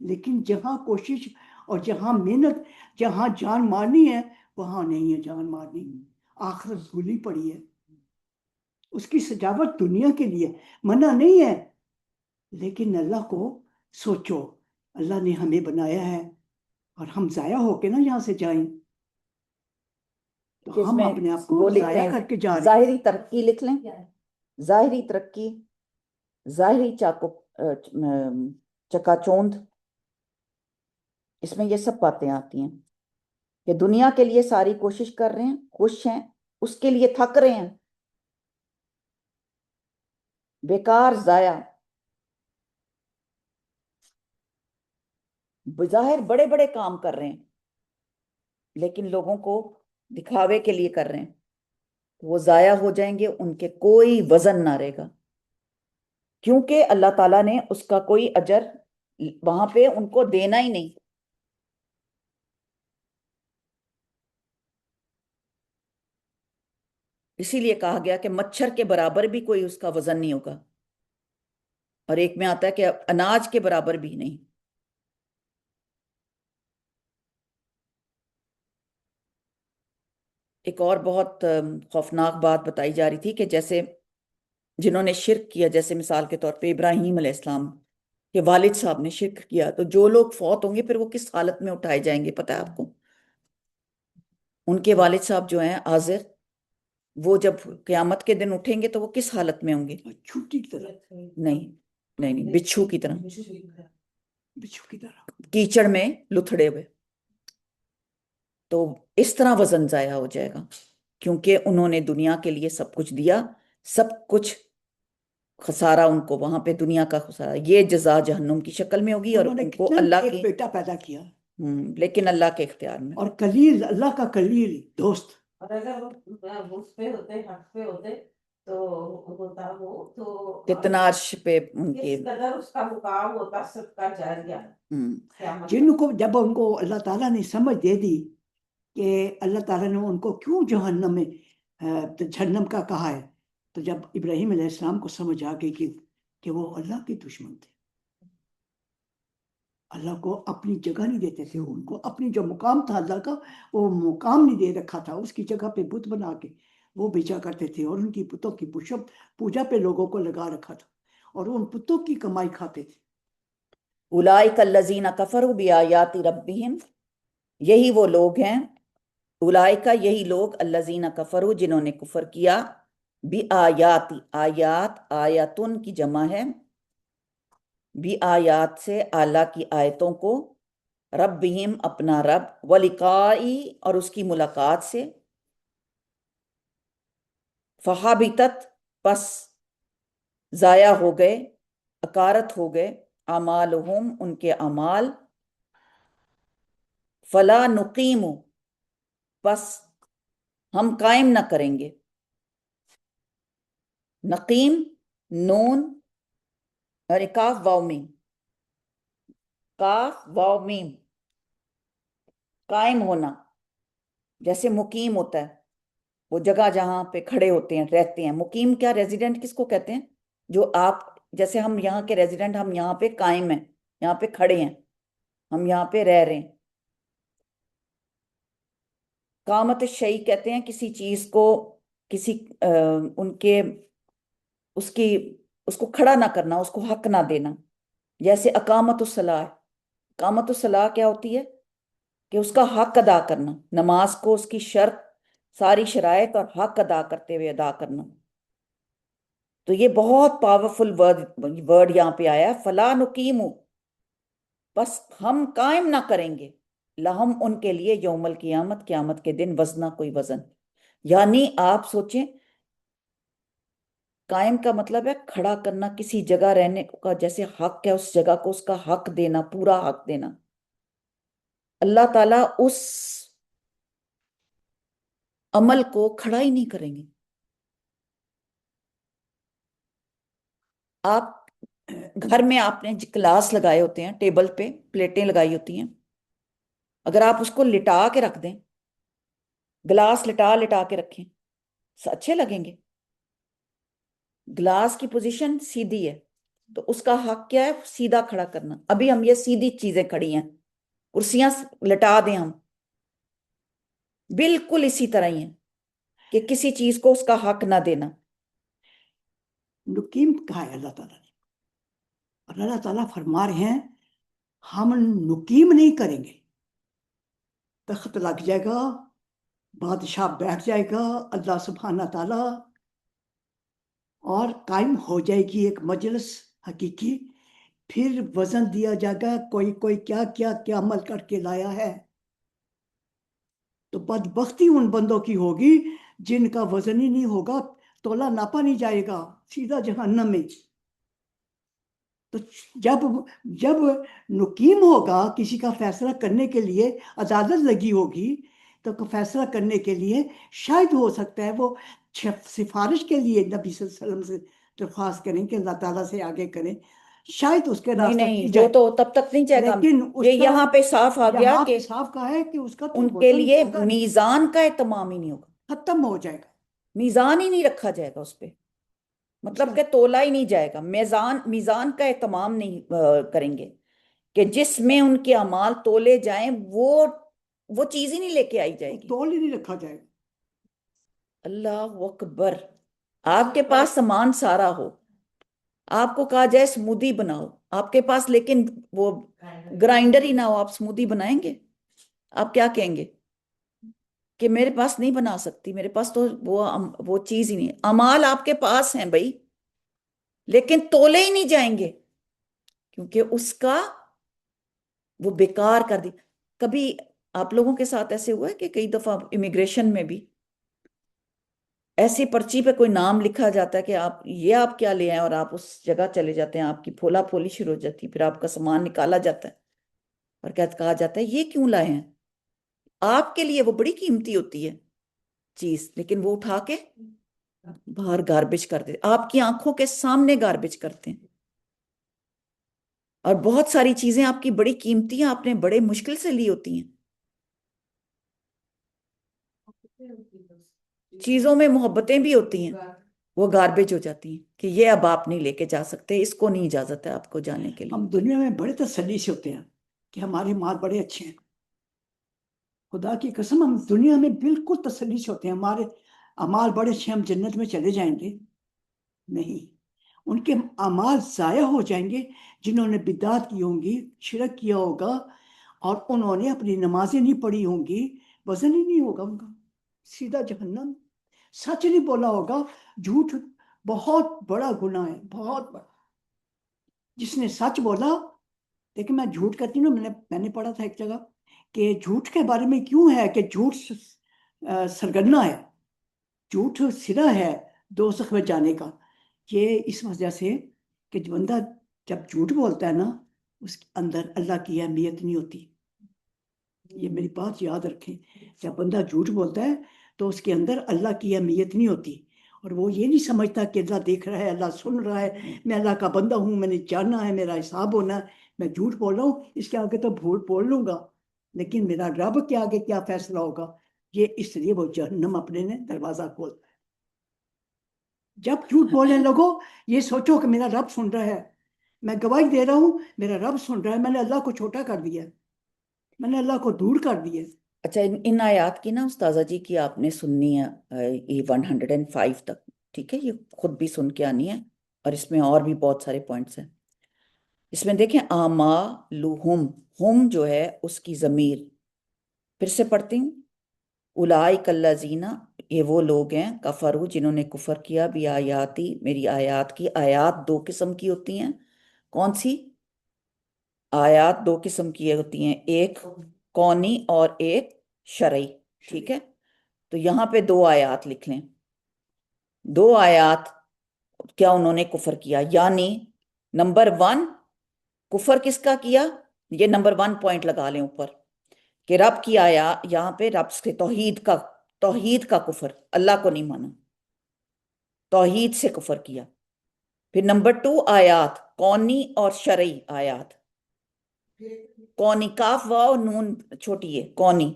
لیکن جہاں کوشش اور جہاں محنت، جہاں جان مارنی ہے وہاں نہیں ہے جان مارنی، آخرت بھولی پڑی ہے۔ اس کی سجاوٹ دنیا کے لیے منع نہیں ہے، لیکن اللہ کو سوچو، اللہ نے ہمیں بنایا ہے اور ہم ضائع ہو کے نہ یہاں سے جائیں، کہ تو اس ہم میں اپنے آپ وہ کو لکھتے ضائع کر کے ہیں جا رہے ہیں۔ ظاہری ترقی لکھ لیں، ظاہری ترقی، ظاہری چکا چوند، اس میں یہ سب باتیں آتی ہیں کہ دنیا کے لیے ساری کوشش کر رہے ہیں، خوش ہیں، اس کے لیے تھک رہے ہیں، بیکار، ضائع، بظاہر بڑے بڑے کام کر رہے ہیں لیکن لوگوں کو دکھاوے کے لیے کر رہے ہیں، وہ ضائع ہو جائیں گے، ان کے کوئی وزن نہ رہے گا، کیونکہ اللہ تعالیٰ نے اس کا کوئی اجر وہاں پہ ان کو دینا ہی نہیں۔ اسی لیے کہا گیا کہ مچھر کے برابر بھی کوئی اس کا وزن نہیں ہوگا، اور ایک میں آتا ہے کہ اناج کے برابر بھی نہیں۔ ایک اور بہت خوفناک بات بتائی جا رہی تھی کہ جیسے جنہوں نے شرک کیا، جیسے مثال کے طور پہ ابراہیم علیہ السلام کے والد صاحب نے شرک کیا، تو جو لوگ فوت ہوں گے پھر وہ کس حالت میں اٹھائے جائیں گے پتہ ہے آپ کو؟ ان کے والد صاحب جو ہیں آزر، وہ جب قیامت کے دن اٹھیں گے تو وہ کس حالت میں ہوں گے؟ چھوٹی کی طرح، نہیں نہیں نہیں، بچھو کی طرح، بچھو کی طرح۔ کیچڑ میں لتھڑے ہوئے۔ تو اس طرح وزن ضائع ہو جائے گا، کیونکہ انہوں نے دنیا کے لیے سب کچھ دیا، سب کچھ خسارہ ان کو وہاں پہ دنیا کا خسارہ، یہ جزا جہنم کی شکل میں ہوگی، اور انہوں نے ان کو کتنا اللہ ایک کی بیٹا پیدا کیا، لیکن اللہ کے اختیار میں۔ اور کلیل، اللہ کا کلیل دوست۔ اور اگر وہ اس پہ ہوتے، حق پہ ہوتے تو ہوتا وہ تو کتنا عرش پہ ان کے کس قدر اس کا مقام ہوتا، سب کا جاریہ قیامت جن کو جب ان کو اللہ تعالیٰ نے سمجھ دے دی کہ اللہ تعالیٰ نے ان کو کیوں جہنم میں جہنم کا کہا ہے، تو جب ابراہیم علیہ السلام کو سمجھ آ گئی کہ وہ اللہ کے دشمن تھے، اللہ کو اپنی جگہ نہیں دیتے تھے، ان کو اپنی جو مقام تھا اللہ کا وہ مقام نہیں دے رکھا تھا، اس کی جگہ پہ بت بنا کے وہ بیچا کرتے تھے، اور ان کی بتوں کی پوجا پہ لوگوں کو لگا رکھا تھا، اور ان بتوں کی کمائی کھاتے تھے۔ اولئک الذین کفروا بآیات ربہم، یہی وہ لوگ ہیں، اولئک یہی لوگ، الذین کفروا جنہوں نے کفر کیا، بآیات، آیات، آیاتن کی جمع ہے، بآیات سے اللہ کی آیتوں کو، ربہم اپنا رب، ولقائی اور اس کی ملاقات سے، فحابطت پس ضائع ہو گئے، اکارت ہو گئے، اعمالہم ان کے اعمال، فلا نقیم پس ہم قائم نہ کریں گے، نقیم نون اور کاف واو میم، کاف واو میم، قائم ہونا، جیسے مقیم ہوتا ہے وہ جگہ جہاں پہ کھڑے ہوتے ہیں، رہتے ہیں۔ مقیم کیا، ریزیڈنٹ کس کو کہتے ہیں؟ جو آپ، جیسے ہم یہاں کے ریزیڈنٹ، ہم یہاں پہ قائم ہیں، یہاں پہ کھڑے ہیں، ہم یہاں پہ رہ رہے ہیں۔ قامت الشیء کہتے ہیں کسی چیز کو، کسی ان کے اس کی اس کو کھڑا نہ کرنا، اس کو حق نہ دینا، جیسے اقامت الصلاح۔ اقامت الصلاح کیا ہوتی ہے؟ کہ اس کا حق ادا کرنا، نماز کو اس کی شرط، ساری شرائط اور حق ادا کرتے ہوئے ادا کرنا۔ تو یہ بہت پاورفل ورڈ یہاں پہ آیا ہے، فلا نقیم، بس ہم قائم نہ کریں گے، لہم ان کے لیے، یوم القیامت، قیامت کے دن، وزنہ کوئی وزن۔ یعنی آپ سوچیں، قائم کا مطلب ہے کھڑا کرنا، کسی جگہ رہنے کا جیسے حق ہے اس جگہ کو اس کا حق دینا، پورا حق دینا۔ اللہ تعالیٰ اس عمل کو کھڑا ہی نہیں کریں گے۔ آپ گھر میں آپ نے گلاس لگائے ہوتے ہیں، ٹیبل پہ پلیٹیں لگائی ہوتی ہیں، اگر آپ اس کو لٹا کے رکھ دیں، گلاس لٹا لٹا کے رکھیں، اچھے لگیں گے؟ گلاس کی پوزیشن سیدھی ہے، تو اس کا حق کیا ہے؟ سیدھا کھڑا کرنا. ابھی ہم یہ سیدھی چیزیں کھڑی ہیں, کرسیاں لٹا دیں ہم, بالکل اسی طرح ہی ہیں کہ کسی چیز کو اس کا حق نہ دینا. نقیم کہا ہے اللہ تعالیٰ نے, اور اللہ تعالیٰ فرما رہے ہیں ہم نقیم نہیں کریں گے. تخت لگ جائے گا, بادشاہ بیٹھ جائے گا اللہ سبحانہ تعالیٰ, اور قائم ہو جائے گی ایک مجلس حقیقی. پھر وزن دیا جائے گا, کوئی کوئی کیا کیا کیا عمل کر کے لایا ہے. تو بدبختی ان بندوں کی ہوگی جن کا وزن ہی نہیں ہوگا, تولا ناپا نہیں جائے گا, سیدھا جہنم میں. تو جب جب نقیم ہوگا, کسی کا فیصلہ کرنے کے لیے عدالت لگی ہوگی, تو فیصلہ کرنے کے لیے شاید ہو سکتا ہے وہ سفارش کے لیے نبی صلی اللہ علیہ وسلم سے درخواست کریں کہ اللہ تعالیٰ سے آگے کریں, شاید اس کے نہیں راستہ نہیں, کی وہ جائے. تو تب تک نہیں جائے گا. لیکن اس یہ کا یہاں پہ صاف آ گیا یہاں کہ پہ صاف کہا ہے کہ اس کا تو ان کے وزن لیے ہوگا نہیں, میزان کا اہتمام ہی نہیں ہوگا, ختم ہو جائے گا. میزان ہی نہیں رکھا جائے گا اس پہ, مطلب کہ تولا ہی نہیں جائے گا. میزان کا اہتمام نہیں کریں گے کہ جس میں ان کے اعمال تولے جائیں, وہ چیز ہی نہیں لے کے آئی جائے گی. تول ہی نہیں رکھا جائے گا. اللہ اکبر. آپ کے پاس سامان سارا ہو, آپ کو کہا جائے سمودی بناؤ آپ کے پاس, لیکن وہ گرائنڈر ہی نہ ہو, آپ سمودی بنائیں گے؟ آپ کیا کہیں گے کہ میرے پاس نہیں بنا سکتی, میرے پاس تو وہ چیز ہی نہیں. اعمال آپ کے پاس ہیں بھائی, لیکن تولے ہی نہیں جائیں گے کیونکہ اس کا وہ بیکار کر دی. کبھی آپ لوگوں کے ساتھ ایسے ہوا ہے کہ کئی دفعہ امیگریشن میں بھی ایسی پرچی پہ کوئی نام لکھا جاتا ہے کہ آپ کیا لے آئے, اور آپ اس جگہ چلے جاتے ہیں, آپ کی پھولا پھولی شروع ہو جاتی ہے, پھر آپ کا سامان نکالا جاتا ہے اور کہا جاتا ہے یہ کیوں لائے ہیں؟ آپ کے لیے وہ بڑی قیمتی ہوتی ہے چیز, لیکن وہ اٹھا کے باہر گاربیج کر دیتے, آپ کی آنکھوں کے سامنے گاربیج کرتے ہیں. اور بہت ساری چیزیں آپ کی بڑی قیمتی ہیں, آپ نے بڑے مشکل سے لی ہوتی ہیں. چیزوں میں محبتیں بھی ہوتی ہیں, وہ گاربیج ہو جاتی ہیں کہ یہ اب آپ نہیں لے کے جا سکتے, اس کو نہیں اجازت ہے آپ کو جانے کے لیے. ہم دنیا میں بڑے تسلی سے ہوتے ہیں کہ ہمارے مال بڑے اچھے ہیں. خدا کی قسم ہم دنیا میں بالکل تسلی سے ہوتے ہیں, ہمارے اعمال بڑے اچھے, ہم جنت میں چلے جائیں گے. نہیں, ان کے اعمال ضائع ہو جائیں گے جنہوں نے بدعت کی ہوں گی, شرک کیا ہوگا, اور انہوں نے اپنی نمازیں نہیں پڑھی ہوں گی, وزن ہی نہیں ہوگا ان کا, سیدھا جہنم. سچ نہیں بولا ہوگا, جھوٹ بہت بڑا گناہ ہے, بہت بڑا. جس نے سچ بولا, لیکن میں جھوٹ کرتی ہوں, میں نے پڑھا تھا ایک جگہ کہ جھوٹ کے بارے میں کیوں ہے کہ جھوٹ سرگنا ہے, جھوٹ سرا ہے دوزخ میں جانے کا. یہ اس وجہ سے کہ بندہ جب جھوٹ بولتا ہے نا, اس کے اندر اللہ کی اہمیت نہیں ہوتی. یہ میری بات یاد رکھیں, جب بندہ جھوٹ بولتا ہے تو اس کے اندر اللہ کی اہمیت نہیں ہوتی, اور وہ یہ نہیں سمجھتا کہ اللہ دیکھ رہا ہے, اللہ سن رہا ہے, میں اللہ کا بندہ ہوں, میں نے جاننا ہے, میرا حساب ہونا ہے, میں جھوٹ بول رہا ہوں, اس کے آگے تو جھوٹ بول لوں گا, لیکن میرا رب کے آگے کیا فیصلہ ہوگا, یہ اس لیے وہ جہنم اپنے نے دروازہ کھولتا ہے. جب جھوٹ بولنے لگو, یہ سوچو کہ میرا رب سن رہا ہے, میں گواہی دے رہا ہوں, میرا رب سن رہا ہے, میں نے اللہ کو چھوٹا کر دیا, میں نے اللہ کو دور کر دیا. اچھا, ان آیات کی نا استاذہ جی کی آپ نے سننی ہے یہ 105 تک, ٹھیک ہے, یہ خود بھی سن کے آنی ہے, اور اس میں اور بھی بہت سارے پوائنٹس ہیں. اس میں دیکھیں, ہم جو ہے اس کی ضمیر, پھر سے پڑھتی ہوں, اولئک الذین, یہ وہ لوگ ہیں, کفروا, جنہوں نے کفر کیا, بھی آیاتی, میری آیات کی. آیات دو قسم کی ہوتی ہیں, کون سی آیات؟ دو قسم کی ہوتی ہیں, ایک کونی اور ایک شرعی, ٹھیک ہے. تو یہاں پہ دو آیات لکھ لیں, دو آیات کیا انہوں نے کفر کیا, یعنی نمبر 1 کفر کس کا کیا, یہ نمبر 1 پوائنٹ لگا لیں اوپر, کہ رب کی آیا, یہاں پہ رب سے توحید کا کفر, اللہ کو نہیں مانا, توحید سے کفر کیا. پھر نمبر 2 آیات کونی اور شرعی آیات, کونی کاف واو نون چھوٹی ہے, کونی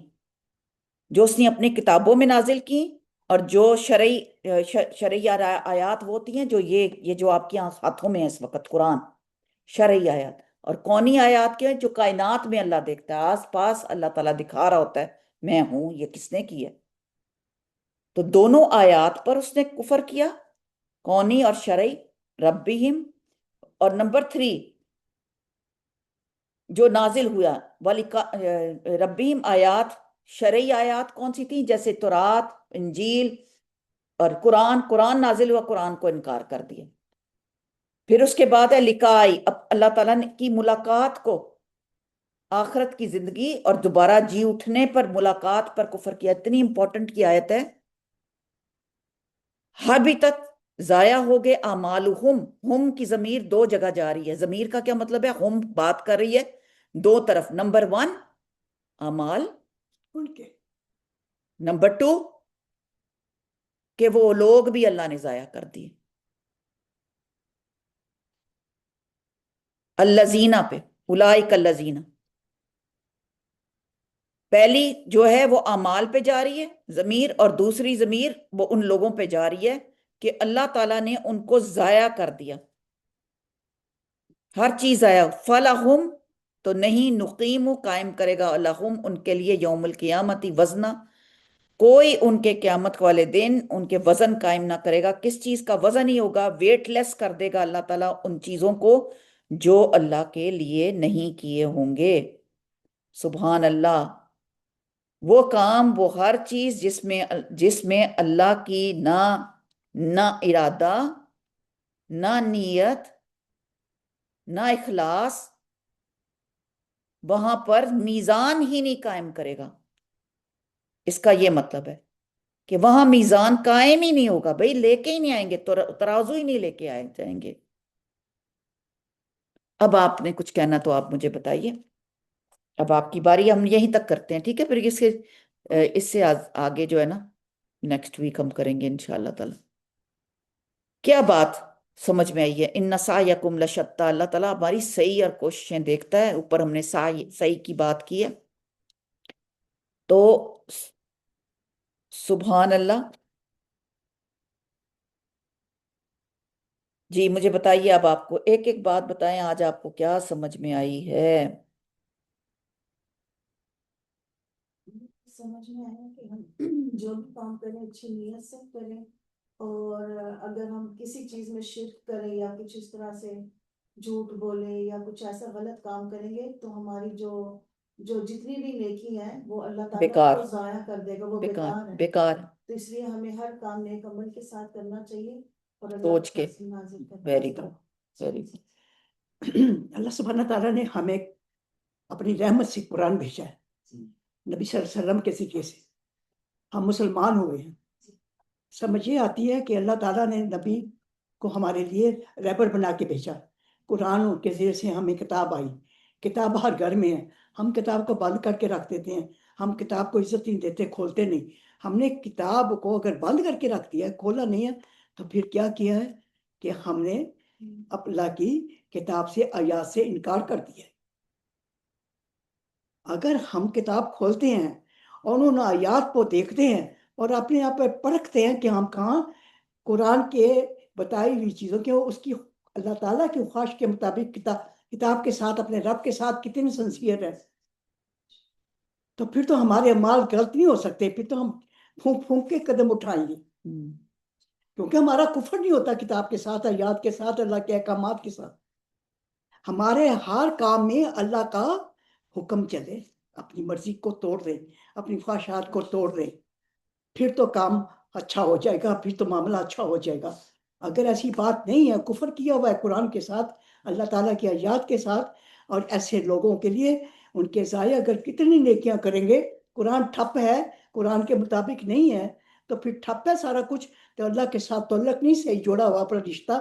جو اس نے اپنی کتابوں میں نازل کی اور جو شرعی آیات وہ ہوتی ہیں جو یہ جو آپ کے ہاتھوں میں ہے اس وقت قرآن، شرعی آیات، اور کونی آیات کے ہیں جو کائنات میں اللہ دیکھتا ہے، آس پاس اللہ تعالیٰ دکھا رہا ہوتا ہے میں ہوں، یہ کس نے کی ہے؟ تو دونوں آیات پر اس نے کفر کیا، کونی اور شرعی، ربہم، اور نمبر 3 جو نازل ہوا ربہم آیات، شرعی آیات کون سی تھیں؟ جیسے تورات، انجیل اور قرآن نازل ہوا، قرآن کو انکار کر دیا۔ پھر اس کے بعد ہے لکائی، اب اللہ تعالیٰ کی ملاقات کو، آخرت کی زندگی اور دوبارہ جی اٹھنے پر ملاقات پر کفر کیا۔ اتنی امپورٹنٹ کی آیت ہے۔ حبطت، ضائع ہو گئے، اعمالہم، ہم کی ضمیر 2 جگہ جا رہی ہے۔ ضمیر کا کیا مطلب ہے؟ ہم بات کر رہی ہے 2 طرف، نمبر 1 اعمال، ان کے نمبر 2 کہ وہ لوگ بھی اللہ نے ضائع کر دیے۔ الذین پہ، اولئک الذین، پہلی جو ہے وہ اعمال پہ جا رہی ہے ضمیر، اور دوسری ضمیر وہ ان لوگوں پہ جا رہی ہے کہ اللہ تعالیٰ نے ان کو ضائع کر دیا، ہر چیز ضائع۔ فَلَهُمْ، تو نہیں، نقیم، قائم کرے گا لہم ان کے لیے یوم القیامتی وزنا، کوئی ان کے قیامت والے دن ان کے وزن قائم نہ کرے گا۔ کس چیز کا وزن ہی ہوگا؟ ویٹ لیس کر دے گا اللہ تعالیٰ ان چیزوں کو جو اللہ کے لیے نہیں کیے ہوں گے۔ سبحان اللہ، وہ کام، وہ ہر چیز جس میں اللہ کی نہ ارادہ، نہ نیت، نہ اخلاص، وہاں پر میزان ہی نہیں قائم کرے گا۔ اس کا یہ مطلب ہے کہ وہاں میزان قائم ہی نہیں ہوگا، بھئی لے کے ہی نہیں آئیں گے، ترازو ہی نہیں لے کے آئے جائیں گے۔ اب آپ نے کچھ کہنا تو آپ مجھے بتائیے، اب آپ کی باری، ہم یہیں تک کرتے ہیں، ٹھیک ہے؟ پھر اس سے آگے جو ہے نا نیکسٹ ویک ہم کریں گے انشاءاللہ تعالی۔ کیا بات سمجھ میں آئی ہے؟ ان سعیکم لشتی، اللہ تعالیٰ ہماری صحیح اور کوششیں دیکھتا ہے۔ اوپر ہم نے صحیح کی بات کی ہے، تو سبحان اللہ۔ جی مجھے بتائیے، اب آپ کو ایک ایک بات بتائیں، آج آپ کو کیا سمجھ میں آئی ہے؟ سمجھ میں آیا کہ ہم جو بھی کام کریں اچھی نیت سے کریں، اور اگر ہم کسی چیز میں شرک کریں یا کچھ اس طرح سے جھوٹ بولیں یا کچھ ایسا غلط کام کریں گے تو ہماری جو جتنی بھی نیکی ہیں وہ اللہ تعالیٰ بیکار، کو ضائع کر دے گا، وہ بیکار، بیکار ہے۔ بیکار، تو اس لیے ہمیں ہر کام نیک عمل کے ساتھ کرنا چاہیے اور اللہ سوچ کا کے۔ فضل نازل کرنا ویری چاہیے۔ Good, very good. اللہ سبحانہ تعالیٰ نے ہمیں اپنی رحمت سے قرآن بھیجا ہے، نبی صلی اللہ علیہ وسلم کے ذریعے سے ہم مسلمان ہوئے ہیں۔ سمجھ یہ آتی ہے کہ اللہ تعالیٰ نے نبی کو ہمارے لیے رہبر بنا کے بھیجا، قرآن کے ذریعے سے ہمیں کتاب آئی، کتاب ہر گھر میں ہے، ہم کتاب کو بند کر کے رکھ دیتے ہیں، ہم کتاب کو عزت نہیں دیتے، کھولتے نہیں۔ ہم نے کتاب کو اگر بند کر کے رکھ دیا ہے، کھولا نہیں ہے، تو پھر کیا کیا ہے کہ ہم نے اللہ کی کتاب سے، آیات سے انکار کر دیا ہے۔ اگر ہم کتاب کھولتے ہیں اور ان آیات کو دیکھتے ہیں اور اپنے آپ پر پرکھتے ہیں کہ ہم کہاں قرآن کے بتائی ہوئی چیزوں کے، اس کی اللہ تعالیٰ کی خواہش کے مطابق کتاب کے ساتھ، اپنے رب کے ساتھ کتنی سنسیئر ہے، تو پھر تو ہمارے اعمال غلط نہیں ہو سکتے، پھر تو ہم پھونک پھونک کے قدم اٹھائیں گے، کیونکہ ہمارا کفر نہیں ہوتا کتاب کے ساتھ، آیات کے ساتھ، اللہ کے احکامات کے ساتھ۔ ہمارے ہر کام میں اللہ کا حکم چلے، اپنی مرضی کو توڑ دیں، اپنی خواہشات کو توڑ دیں، پھر تو کام اچھا ہو جائے گا، پھر تو معاملہ اچھا ہو جائے گا۔ اگر ایسی بات نہیں ہے، کفر کیا ہوا ہے قرآن کے ساتھ، اللہ تعالیٰ کی آیات کے ساتھ، اور ایسے لوگوں کے لیے ان کے ضائع اگر کتنی نیکیاں کریں گے، قرآن ٹھپ ہے، قرآن کے مطابق نہیں ہے، تو پھر ٹھپ ہے سارا کچھ، تو اللہ کے ساتھ تعلق نہیں صحیح جوڑا ہوا اپنا رشتہ،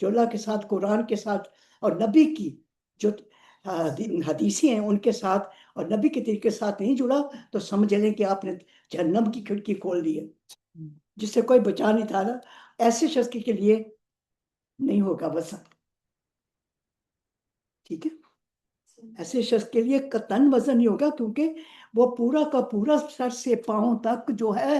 جو اللہ کے ساتھ، قرآن کے ساتھ اور نبی کی جو حدیثیں ہیں ان کے ساتھ اور نبی کے طریقے کے ساتھ نہیں جڑا، تو سمجھ لیں کہ آپ نے جہنم کی کھڑکی کھول دی ہے، جس سے کوئی بچا نہیں تھا۔ ایسے شخص کے لیے نہیں ہوگا بس، ٹھیک ہے؟ ایسے شخص کے لیے قطعاً وزن نہیں ہوگا، کیونکہ وہ پورا کا پورا سر سے پاؤں تک جو ہے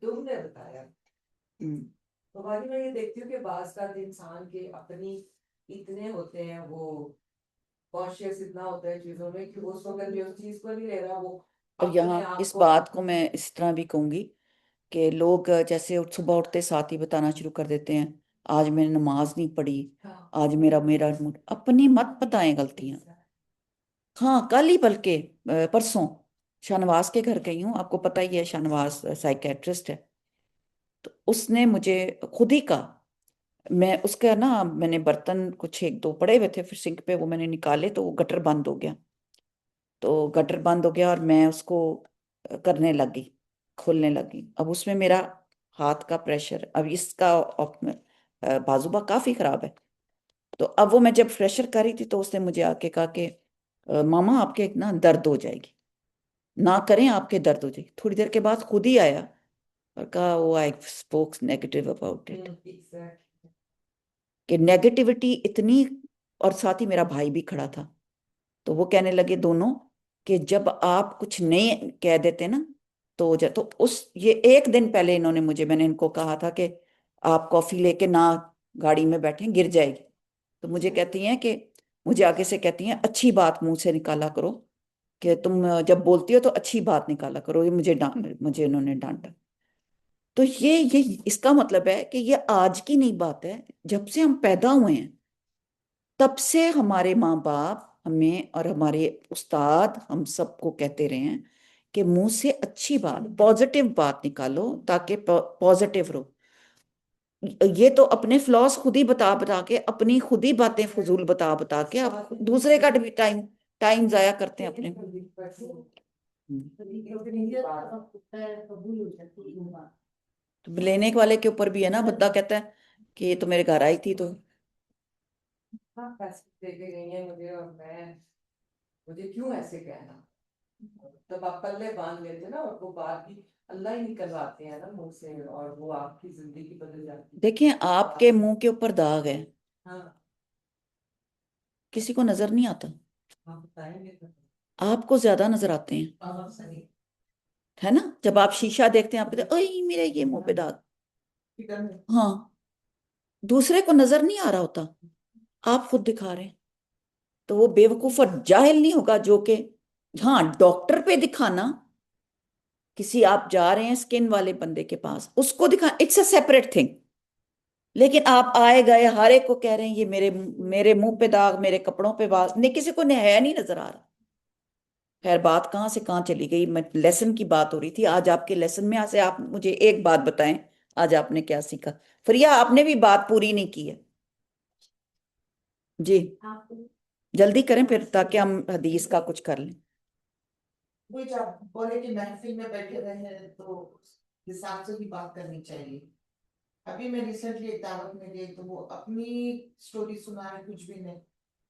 تم نے بتایا۔ ہم، تو باقی میں یہ دیکھتی ہوں کہ بعض کا انسان کے اپنی اتنے ہوتے ہیں، وہ کانشیس اتنا ہوتا ہے چیزوں میں کہ اس وقت بھی اس چیز کو نہیں لے رہا، وہ اور یہاں اپنے آپ اس کو بات کو میں اس طرح بھی کہوں گی کہ لوگ جیسے صبح اٹھتے ساتھ ہی بتانا شروع کر دیتے ہیں آج میں نے نماز نہیں پڑھی، آج میرا اپنی مت بتائیں غلطیاں۔ ہاں کل ہی بلکہ پرسوں شاہنواز کے گھر گئی ہوں، آپ کو پتہ ہی ہے شاہنواز سائیکیٹرسٹ ہے، تو اس نے مجھے خود ہی کہا، میں اس کا نا میں نے برتن کچھ ایک دو پڑے ہوئے تھے پھر سنک پہ، وہ میں نے نکالے تو وہ گٹر بند ہو گیا، تو گٹر بند ہو گیا اور میں اس کو کرنے لگی، کھولنے لگی، اب اس میں میرا ہاتھ کا پریشر، اب اس کا بازوبہ کافی خراب ہے، تو اب وہ میں جب پریشر کر رہی تھی تو اس نے مجھے آ کے کہا کہ ماما آپ کے نا درد ہو جائے گی، نہ کریں آپ کے درد ہو جائے گی۔ تھوڑی دیر کے بعد خود ہی آیا اور کہا وہ آئی اسپوکس نیگیٹو اباؤٹ اٹ، کہ نیگیٹیوٹی اتنی، اور ساتھ ہی میرا بھائی بھی کھڑا تھا، تو وہ کہنے لگے دونوں کہ جب آپ کچھ نہیں کہہ دیتے نا تو یہ ایک دن پہلے انہوں نے میں نے ان کو کہا تھا کہ آپ کافی لے کے نہ گاڑی میں بیٹھیں، گر جائے گی، تو مجھے کہتی ہیں کہ مجھے آگے سے کہتی ہیں اچھی بات منہ سے نکالا کرو، کہ تم جب بولتی ہو تو اچھی بات نکالا کرو، یہ مجھے انہوں نے ڈانٹا۔ تو یہ اس کا مطلب ہے کہ یہ آج کی نہیں بات ہے، جب سے ہم پیدا ہوئے ہیں تب سے ہمارے ماں باپ ہمیں اور ہمارے استاد ہم سب کو کہتے رہے ہیں کہ منہ سے اچھی بات، پازیٹیو بات نکالو تاکہ پازیٹیو رہو۔ یہ تو اپنے فلاس خود ہی بتا بتا کے، اپنی خود ہی باتیں فضول بتا بتا کے آپ دوسرے کا بھی ٹائم ضائع کرتے ہیں اپنے۔ تو لینے والے کے اوپر بھی ہے نا، بندہ کہتا ہے کہ یہ تو میرے گھر آئی تھی تو پیسے دے کے گئی ہیں مجھے، اور مجھے کیوں ایسے کہنا؟ جب آپ پلے باندھ لیتے نا، اور وہ بات بھی اللہ ہی نکلواتے ہیں نا منہ سے، اور وہ آپ کی زندگی بدل جاتی ہے۔ دیکھیں آپ کے منہ کے اوپر داغ ہے، ہاں کسی کو نظر نہیں آتا، آپ بتائیں گے تو۔ آپ کو زیادہ نظر آتے ہیں، ہاں صحیح۔ ہے نا؟ جب آپ شیشہ دیکھتے ہیں آپ کہتے ہیں اوہ میرے یہ منہ پہ داغ، ہاں دوسرے کو نظر نہیں آ رہا ہوتا، آپ خود دکھا رہے ہیں، تو وہ بے وقوف اور جاہل نہیں ہوگا جو کہ ہاں ڈاکٹر پہ دکھانا، کسی آپ جا رہے ہیں سکن والے بندے کے پاس اس کو دکھا، اٹس اے سیپریٹ تھنگ، لیکن آپ آئے گئے ہر ایک کو کہہ رہے ہیں یہ میرے منہ پہ داغ، میرے کپڑوں پہ باغ، نہیں کسی کو ہے نہیں نظر آ رہا۔ خیر بات کہاں سے کہاں چلی گئی، میں لیسن کی بات ہو رہی تھی، آج آپ کے لیسن میں سے آپ مجھے ایک بات بتائیں، آج آپ نے کیا سیکھا؟ فریا آپ نے بھی بات پوری نہیں کی ہے، جی جلدی کریں پھر تاکہ ہم حدیث کا کچھ کر لیں۔ وہ جب بولے کہ محفل میں بیٹھے رہے ہیں تو حساب سے بھی بات کرنی چاہیے۔ ابھی میں ریسنٹلی ایک دعوت میں گئی تو وہ اپنی سٹوری سنا رہے، کچھ بھی نہیں،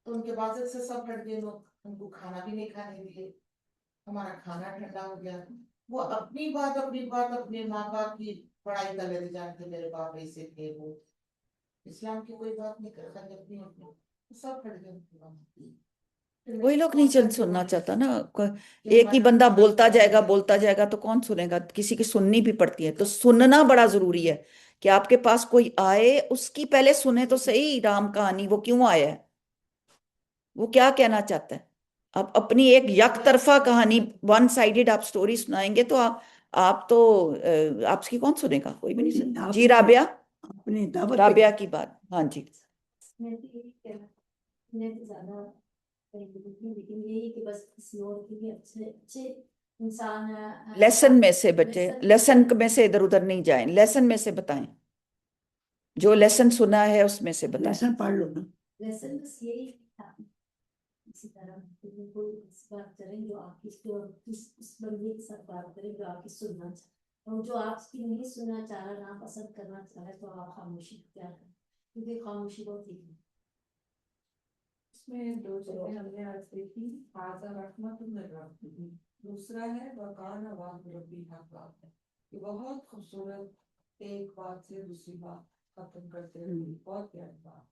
تو ان کے بعد سے سب ہٹ گئے لوگ، ان کو کھانا بھی نہیں کھانے دیے، ہمارا کھانا ٹھنڈا ہو گیا۔ وہ اپنی بات اپنے ماں باپ کی پڑھائی کا لے جانتے، میرے باپ ایسے تھے، وہ اسلام کی کوئی بات نہیں کرتا، اپنی سب ہٹ گئے۔ وہی لوگ نہیں سننا چاہتا نا، ایک ہی بندہ بولتا جائے گا تو کون سنے گا، کسی کی سننی بھی پڑتی ہے، تو سننا بڑا ضروری ہے کہ آپ کے پاس کوئی آئے اس کی پہلے سنے تو صحیح، رام کہانی وہ کیوں آیا ہے، وہ کیا کہنا چاہتا ہے۔ آپ اپنی ایک یک طرفہ کہانی، ون سائیڈڈ آپ سٹوری سنائیں گے تو آپ تو آپ کی کون سنے گا، کوئی بھی نہیں سنے۔ جی رابعہ، اپنی دعوت رابعہ کی بات، ہاں جی۔ لیکن یہی کہ بس کسی اور کے بھی اچھے انسان لیسن میں سے بچے، لیسن میں سے ادھر ادھر نہیں جائیں، لیسن میں سے بتائیں، جو لیسن سنا ہے اس میں سے بتائیں۔ لیسن پڑھ لو نا۔ لیسن بس یہی تھا، اسی طرح کوئی بات کریں جو آپ کی، اس بندے کے ساتھ بات کریں جو آپ کی سننا چاہے، اور جو آپ کی نہیں سننا چاہ رہا، نہ پسند کرنا چاہ رہا ہے، تو آپ خاموشی اختیار کریں، کیونکہ خاموشی بہت ہی اس میں دو چیزیں ہم نے آج دیکھی، حاضر رحمت من ربی، دوسرا ہے وکان وعد ربی حقا، یہ بہت خوبصورت، ایک بات سے دوسری بات ختم کرتے ہوئے بہت پیاری بات۔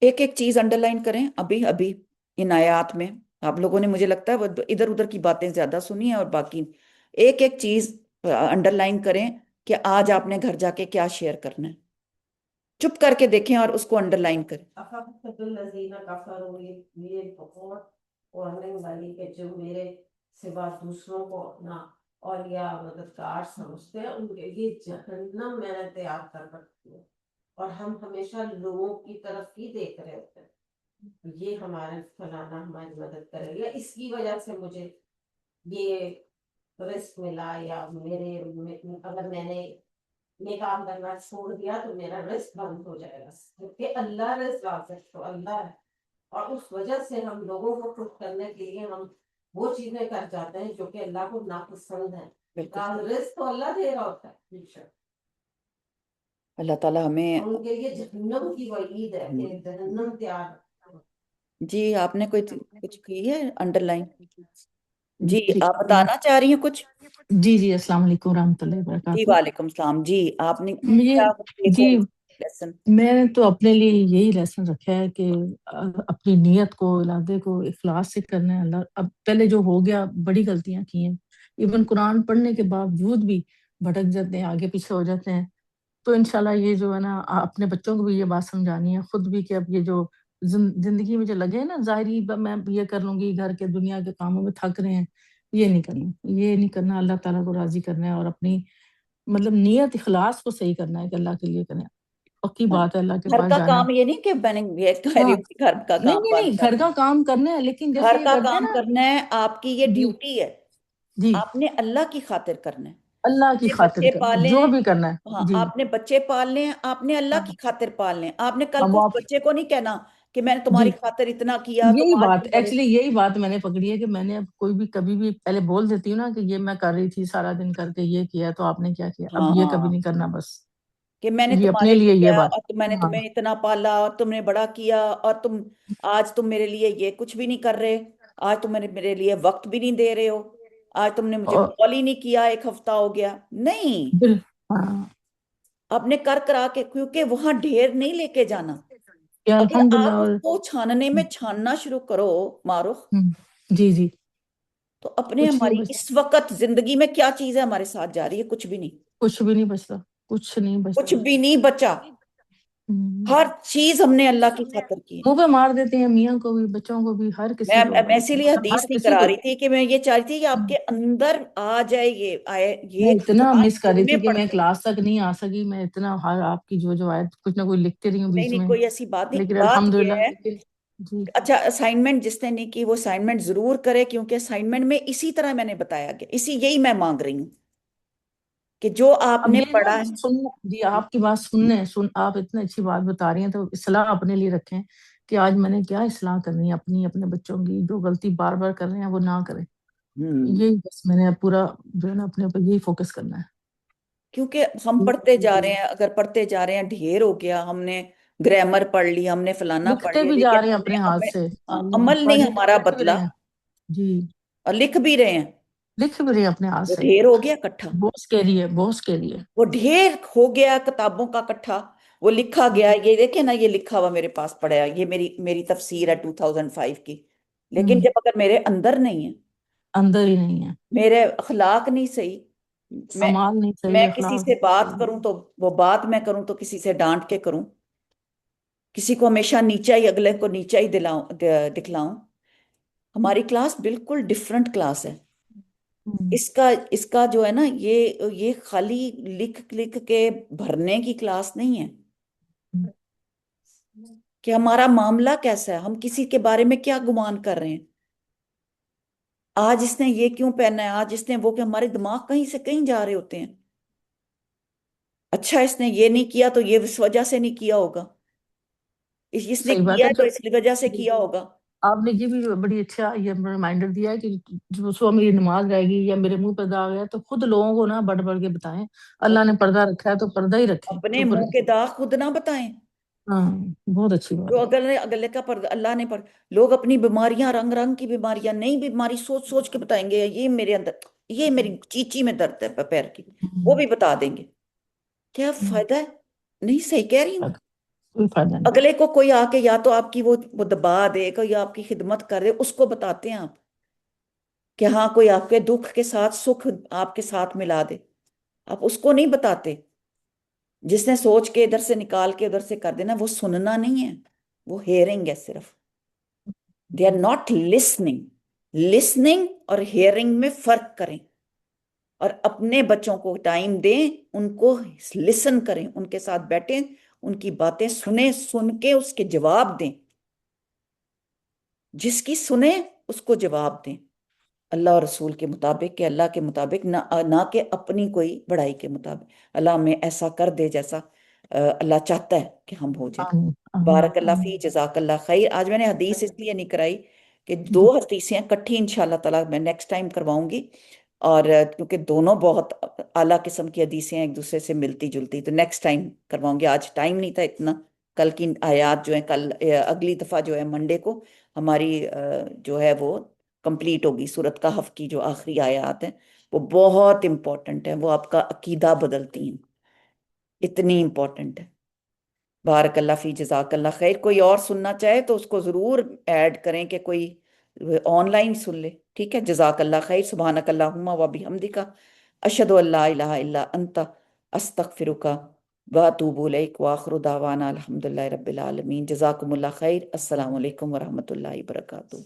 ایک ایک چیز انڈر لائن کریں ابھی ان آیات میں، آپ لوگوں نے مجھے لگتا ہے ادھر ادھر کی باتیں زیادہ سنی ہیں اور باقی ایک ایک چیز انڈر لائن کریں کہ آج آپ نے گھر جا کے کیا شیئر کرنا ہے، چپ کر کے دیکھیں اور اس کو انڈر لائن کریں. أخذت الذين كفروا یہ بہت وارننگ والی کہ جو میرے سوا دوسروں کو اپنا اولیاء مددگار سمجھتے ہیں ان کے لیے جہنم میں نے تیار کر رکھی ہے، اور ہم ہمیشہ لوگوں کی طرف ہی دیکھ رہے ہوتے ہیں یہ ہمارے فلانا ہماری مدد کرے گا، اس کی وجہ سے مجھے یہ رزق ملا، یا اگر میں نے یہ کام کرنا چھوڑ دیا تو میرا رزق بند ہو جائے گا، کیونکہ اللہ رزق رازق تو اللہ ہے، اور اس وجہ سے ہم لوگوں کو خوش کرنے کے لیے ہم وہ چیزیں کر جاتے ہیں جو کہ اللہ کو ناپسند ہیں. بالکل. رزق تو اللہ دے رہا ہوتا ہے، اللہ تعالیٰ ہمیں. اور ان کے لیے جہنم کی وعید ہے کہ جہنم تیار. جی آپ نے کچھ کی ہے انڈر لائن؟ جی آپ بتانا چاہ رہی ہیں کچھ؟ جی السلام علیکم ورحمۃ اللہ جی وبرکاتہ. وعلیکم السلام. جی آپ نے مجھے کیا جی لیسن؟ میں نے تو اپنے لیے یہی لیسن رکھا ہے کہ اپنی نیت کو ارادے کو اخلاص سے کرنا ہے. اللہ اب پہلے جو ہو گیا بڑی غلطیاں کی ہیں، ایون قرآن پڑھنے کے باوجود بھی بھٹک جاتے ہیں، آگے پیچھے ہو جاتے ہیں. تو انشاءاللہ یہ جو ہے نا اپنے بچوں کو بھی یہ بات سمجھانی ہے، خود بھی، کہ اب یہ جو زندگی میں جو لگے ہیں نا ظاہری میں یہ کر لوں گی، گھر کے دنیا کے کاموں میں تھک رہے ہیں، یہ نہیں کرنا. اللہ تعالیٰ کو راضی کرنا ہے اور اپنی مطلب نیت اخلاص کو صحیح کرنا ہے کہ اللہ کے لیے کریں. پکی بات ہے اللہ کے گھر پاس کا جانا کام ہے. یہ نہیں کہ میں نے یہ کہہ رہی ہاں ہوں کہ گھر کا کام نہیں بند گھر کرنا کا کام کرنا ہے، لیکن ہے، جیسے گھر یہ کا کرتے ہیں کام نا. کرنا ہے، آپ کی یہ جی ڈیوٹی ہے، جی آپ نے اللہ کی خاطر کرنا ہے. اللہ کی اپنے خاطر بچے کرنا ہے، پالے جو ہیں، بھی کرنا ہاں ہے. جی آپ نے بچے پالنے ہیں، آپ نے اللہ ہاں کی خاطر پالنے ہیں. آپ نے کل اب کو اس آپ بچے کو نہیں کہنا کہ میں نے جی تمہاری خاطر اتنا کیا تم یہی آج بات بھی بڑے. ایکچولی یہی بات میں نے پکڑی ہے کہ میں نے اب کوئی بھی کبھی بھی پہلے بول دیتی ہوں نا کہ یہ میں کر رہی تھی سارا دن کر کے یہ کیا تو آپ نے کیا کیا، اب یہ کبھی ہاں نہیں کرنا. بس کہ میں نے یہ تمہارے اپنے لیے لیے یہ کیا بات. اور میں نے ہاں تمہیں اتنا پالا اور تم نے بڑا کیا، اور آج تم میرے لیے یہ کچھ بھی نہیں کر رہے، آج تم میرے لیے وقت بھی نہیں دے رہے ہو، آج تم نے مجھے اور کال ہی نہیں کیا، ایک ہفتہ ہو گیا. نہیں، ہاں اپنے کر کرا کے، کیونکہ وہاں ڈھیر نہیں لے کے جانا. یا اگر الحمدللہ. آپ اس اور کو چھاننے میں چھاننا شروع کرو معروف، جی تو اپنے کچھ نہیں ہماری بچ اس وقت زندگی میں کیا چیز ہے ہمارے ساتھ جا رہی ہے؟ کچھ بھی نہیں. کچھ بھی نہیں بچتا، کچھ نہیں کچھ بچتا. بھی نہیں بچا. ہر چیز ہم نے اللہ کی خاطر کی. منہ پہ مار دیتے ہیں میاں کو بھی، بچوں کو بھی، ہر کسی کو، میں اسی لیے ہر حدیث نہیں کسی کرا کو. رہی تھی کہ میں یہ چاہ رہی تھی کہ آپ کے اندر آ جائے میں یہ اتنا قرآن مس کر دل رہی میں تھی کہ میں پڑھتے. کلاس تک نہیں آ سکی. میں اتنا ہر آپ کی جو آیت کچھ نہ کوئی لکھتے رہی ہوں نہیں بیچ نہیں، میں، کوئی ایسی بات نہیں. لیکن بات یہ الحمدللہ. ہے، لیکن جی اچھا اسائنمنٹ جس نے نہیں کی وہ اسائنمنٹ ضرور کرے، کیونکہ اسائنمنٹ میں اسی طرح میں نے بتایا گیا، یہی میں مانگ رہی ہوں کہ جو آپ اب نے یہ نا پڑھا ہے. جی آپ کی بات آپ اتنا اچھی بات بتا رہی ہیں تو اصلاح اپنے لیے رکھیں کہ آج میں نے کیا اصلاح کرنی ہے اپنے بچوں کی، جو غلطی بار بار کر رہے ہیں وہ نہ کریں. یہی بس میں نے پورا جو ہے نا اپنے اوپر یہی فوکس کرنا ہے. کیونکہ ہم پڑھتے جا رہے ہیں، اگر پڑھتے جا رہے ہیں ڈھیر ہو گیا، ہم نے گرامر پڑھ لی، ہم نے فلانا پڑھ لکھتے لیا، بھی جا لیکن رہے ہیں ہم نے اپنے ہاتھ سے، عمل نہیں پڑھ ہمارا لکھ بھی بدلا، رہے ہیں. جی اور لکھ بھی رہے ہیں. لکھ بھی رہے ہیں اپنے ہاتھ وہ سے. ڈھیر ہو گیا اکٹھا، بہت scary ہے، بہت scary ہے. وہ ڈھیر ہو گیا کتابوں کا اکٹھا، وہ لکھا گیا. یہ دیکھیں نا، یہ لکھا ہوا میرے پاس پڑا ہے، یہ میری تفسیر ہے 2005 کی. لیکن جب اگر میرے اندر نہیں ہے، اندر ہی نہیں ہے، میرے اخلاق نہیں صحیح، میں اعمال نہیں میں صحیح، کسی اخلاق سے نہیں بات صحیح. کروں تو وہ بات میں کروں تو کسی سے ڈانٹ کے کروں، کسی کو ہمیشہ نیچا ہی، اگلے کو نیچا ہی دکھلاؤں. ہماری کلاس بالکل ڈفرنٹ کلاس ہے. اس کا جو ہے نا، یہ خالی لکھ لکھ کے بھرنے کی کلاس نہیں ہے کہ ہمارا معاملہ کیسا ہے، ہم کسی کے بارے میں کیا گمان کر رہے ہیں. آج اس نے یہ کیوں پہنا ہے، آج اس نے وہ، کہ ہمارے دماغ کہیں سے کہیں جا رہے ہوتے ہیں. اچھا اس نے یہ نہیں کیا تو یہ اس وجہ سے نہیں کیا ہوگا، اس نے صحیح بات کیا ہے. تو اس وجہ سے کیا ہوگا. آپ نے یہ بھی بڑی اچھا یہ ریمائنڈر دیا ہے کہ جو صبح میری نماز رہے گی یا میرے منہ پہ داغ ہے تو خود لوگوں کو نہ بڑھ بڑھ کے بتائیں. اللہ نے پردہ رکھا ہے تو پردہ ہی رکھیں، اپنے چپ منہ رہیں. کے داغ خود نہ بتائیں. ہاں بہت اچھی بات جو ہے. اگلے کا اللہ نے لوگ اپنی بیماریاں، رنگ رنگ کی بیماریاں، نئی بیماری سوچ سوچ کے بتائیں گے، یہ میرے اندر، یہ میری چیچی میں درد ہے پیر کی، وہ بھی بتا دیں گے. کیا فائدہ ہے؟ نہیں، صحیح کہہ رہی ہوں. کوئی فائدہ نہیں. اگلے کو کوئی آ کے یا تو آپ کی وہ دبا دے گا یا آپ کی خدمت کر دے، اس کو بتاتے ہیں آپ کہ ہاں کوئی آپ کے دکھ کے ساتھ سکھ آپ کے ساتھ ملا دے. آپ اس کو نہیں بتاتے. جس نے سوچ کے ادھر سے نکال کے ادھر سے کر دینا، وہ سننا نہیں ہے، وہ ہیئرنگ ہے صرف. They are not listening. Listening اور ہیئرنگ میں فرق کریں، اور اپنے بچوں کو ٹائم دیں، ان کو لسن کریں، ان کے ساتھ بیٹھیں، ان کی باتیں سنیں، سن کے اس کے جواب دیں. جس کی سنیں اس کو جواب دیں، اللہ اور رسول کے مطابق، کہ اللہ کے مطابق، نہ کہ اپنی کوئی بڑائی کے مطابق. اللہ ہمیں ایسا کر دے جیسا اللہ چاہتا ہے کہ ہم ہو جائیں. آمین آمین بارک اللہ فی، آمین جزاک اللہ خیر. آج میں نے حدیث اس لیے نہیں کرائی کہ دو حدیثیں اکٹھی انشاءاللہ تعالیٰ میں نیکسٹ ٹائم کرواؤں گی، اور کیونکہ دونوں بہت اعلیٰ قسم کی حدیثیں ہیں، ایک دوسرے سے ملتی جلتی، تو نیکسٹ ٹائم کرواؤں گی. آج ٹائم نہیں تھا اتنا. کل کی آیات جو ہیں، کل اگلی دفعہ جو ہے منڈے کو ہماری جو ہے وہ کمپلیٹ ہوگی. سورت کہف کی جو آخری آیات ہیں وہ بہت امپورٹنٹ ہیں، وہ آپ کا عقیدہ بدلتی ہیں، اتنی امپورٹنٹ ہے. بارک اللہ فی، جزاک اللہ خیر. کوئی اور سننا چاہے تو اس کو ضرور ایڈ کریں کہ کوئی آن لائن سن لے. ٹھیک ہے، جزاک اللہ خیر. سبحانک اللہم و بحمدک، اشہد ان لا الہ الا انت، استغفرک و اتوب الیک، وآخر دعوانا الحمدللہ رب العالمین. جزاکم اللہ خیر. السلام علیکم ورحمۃ اللہ وبرکاتہ.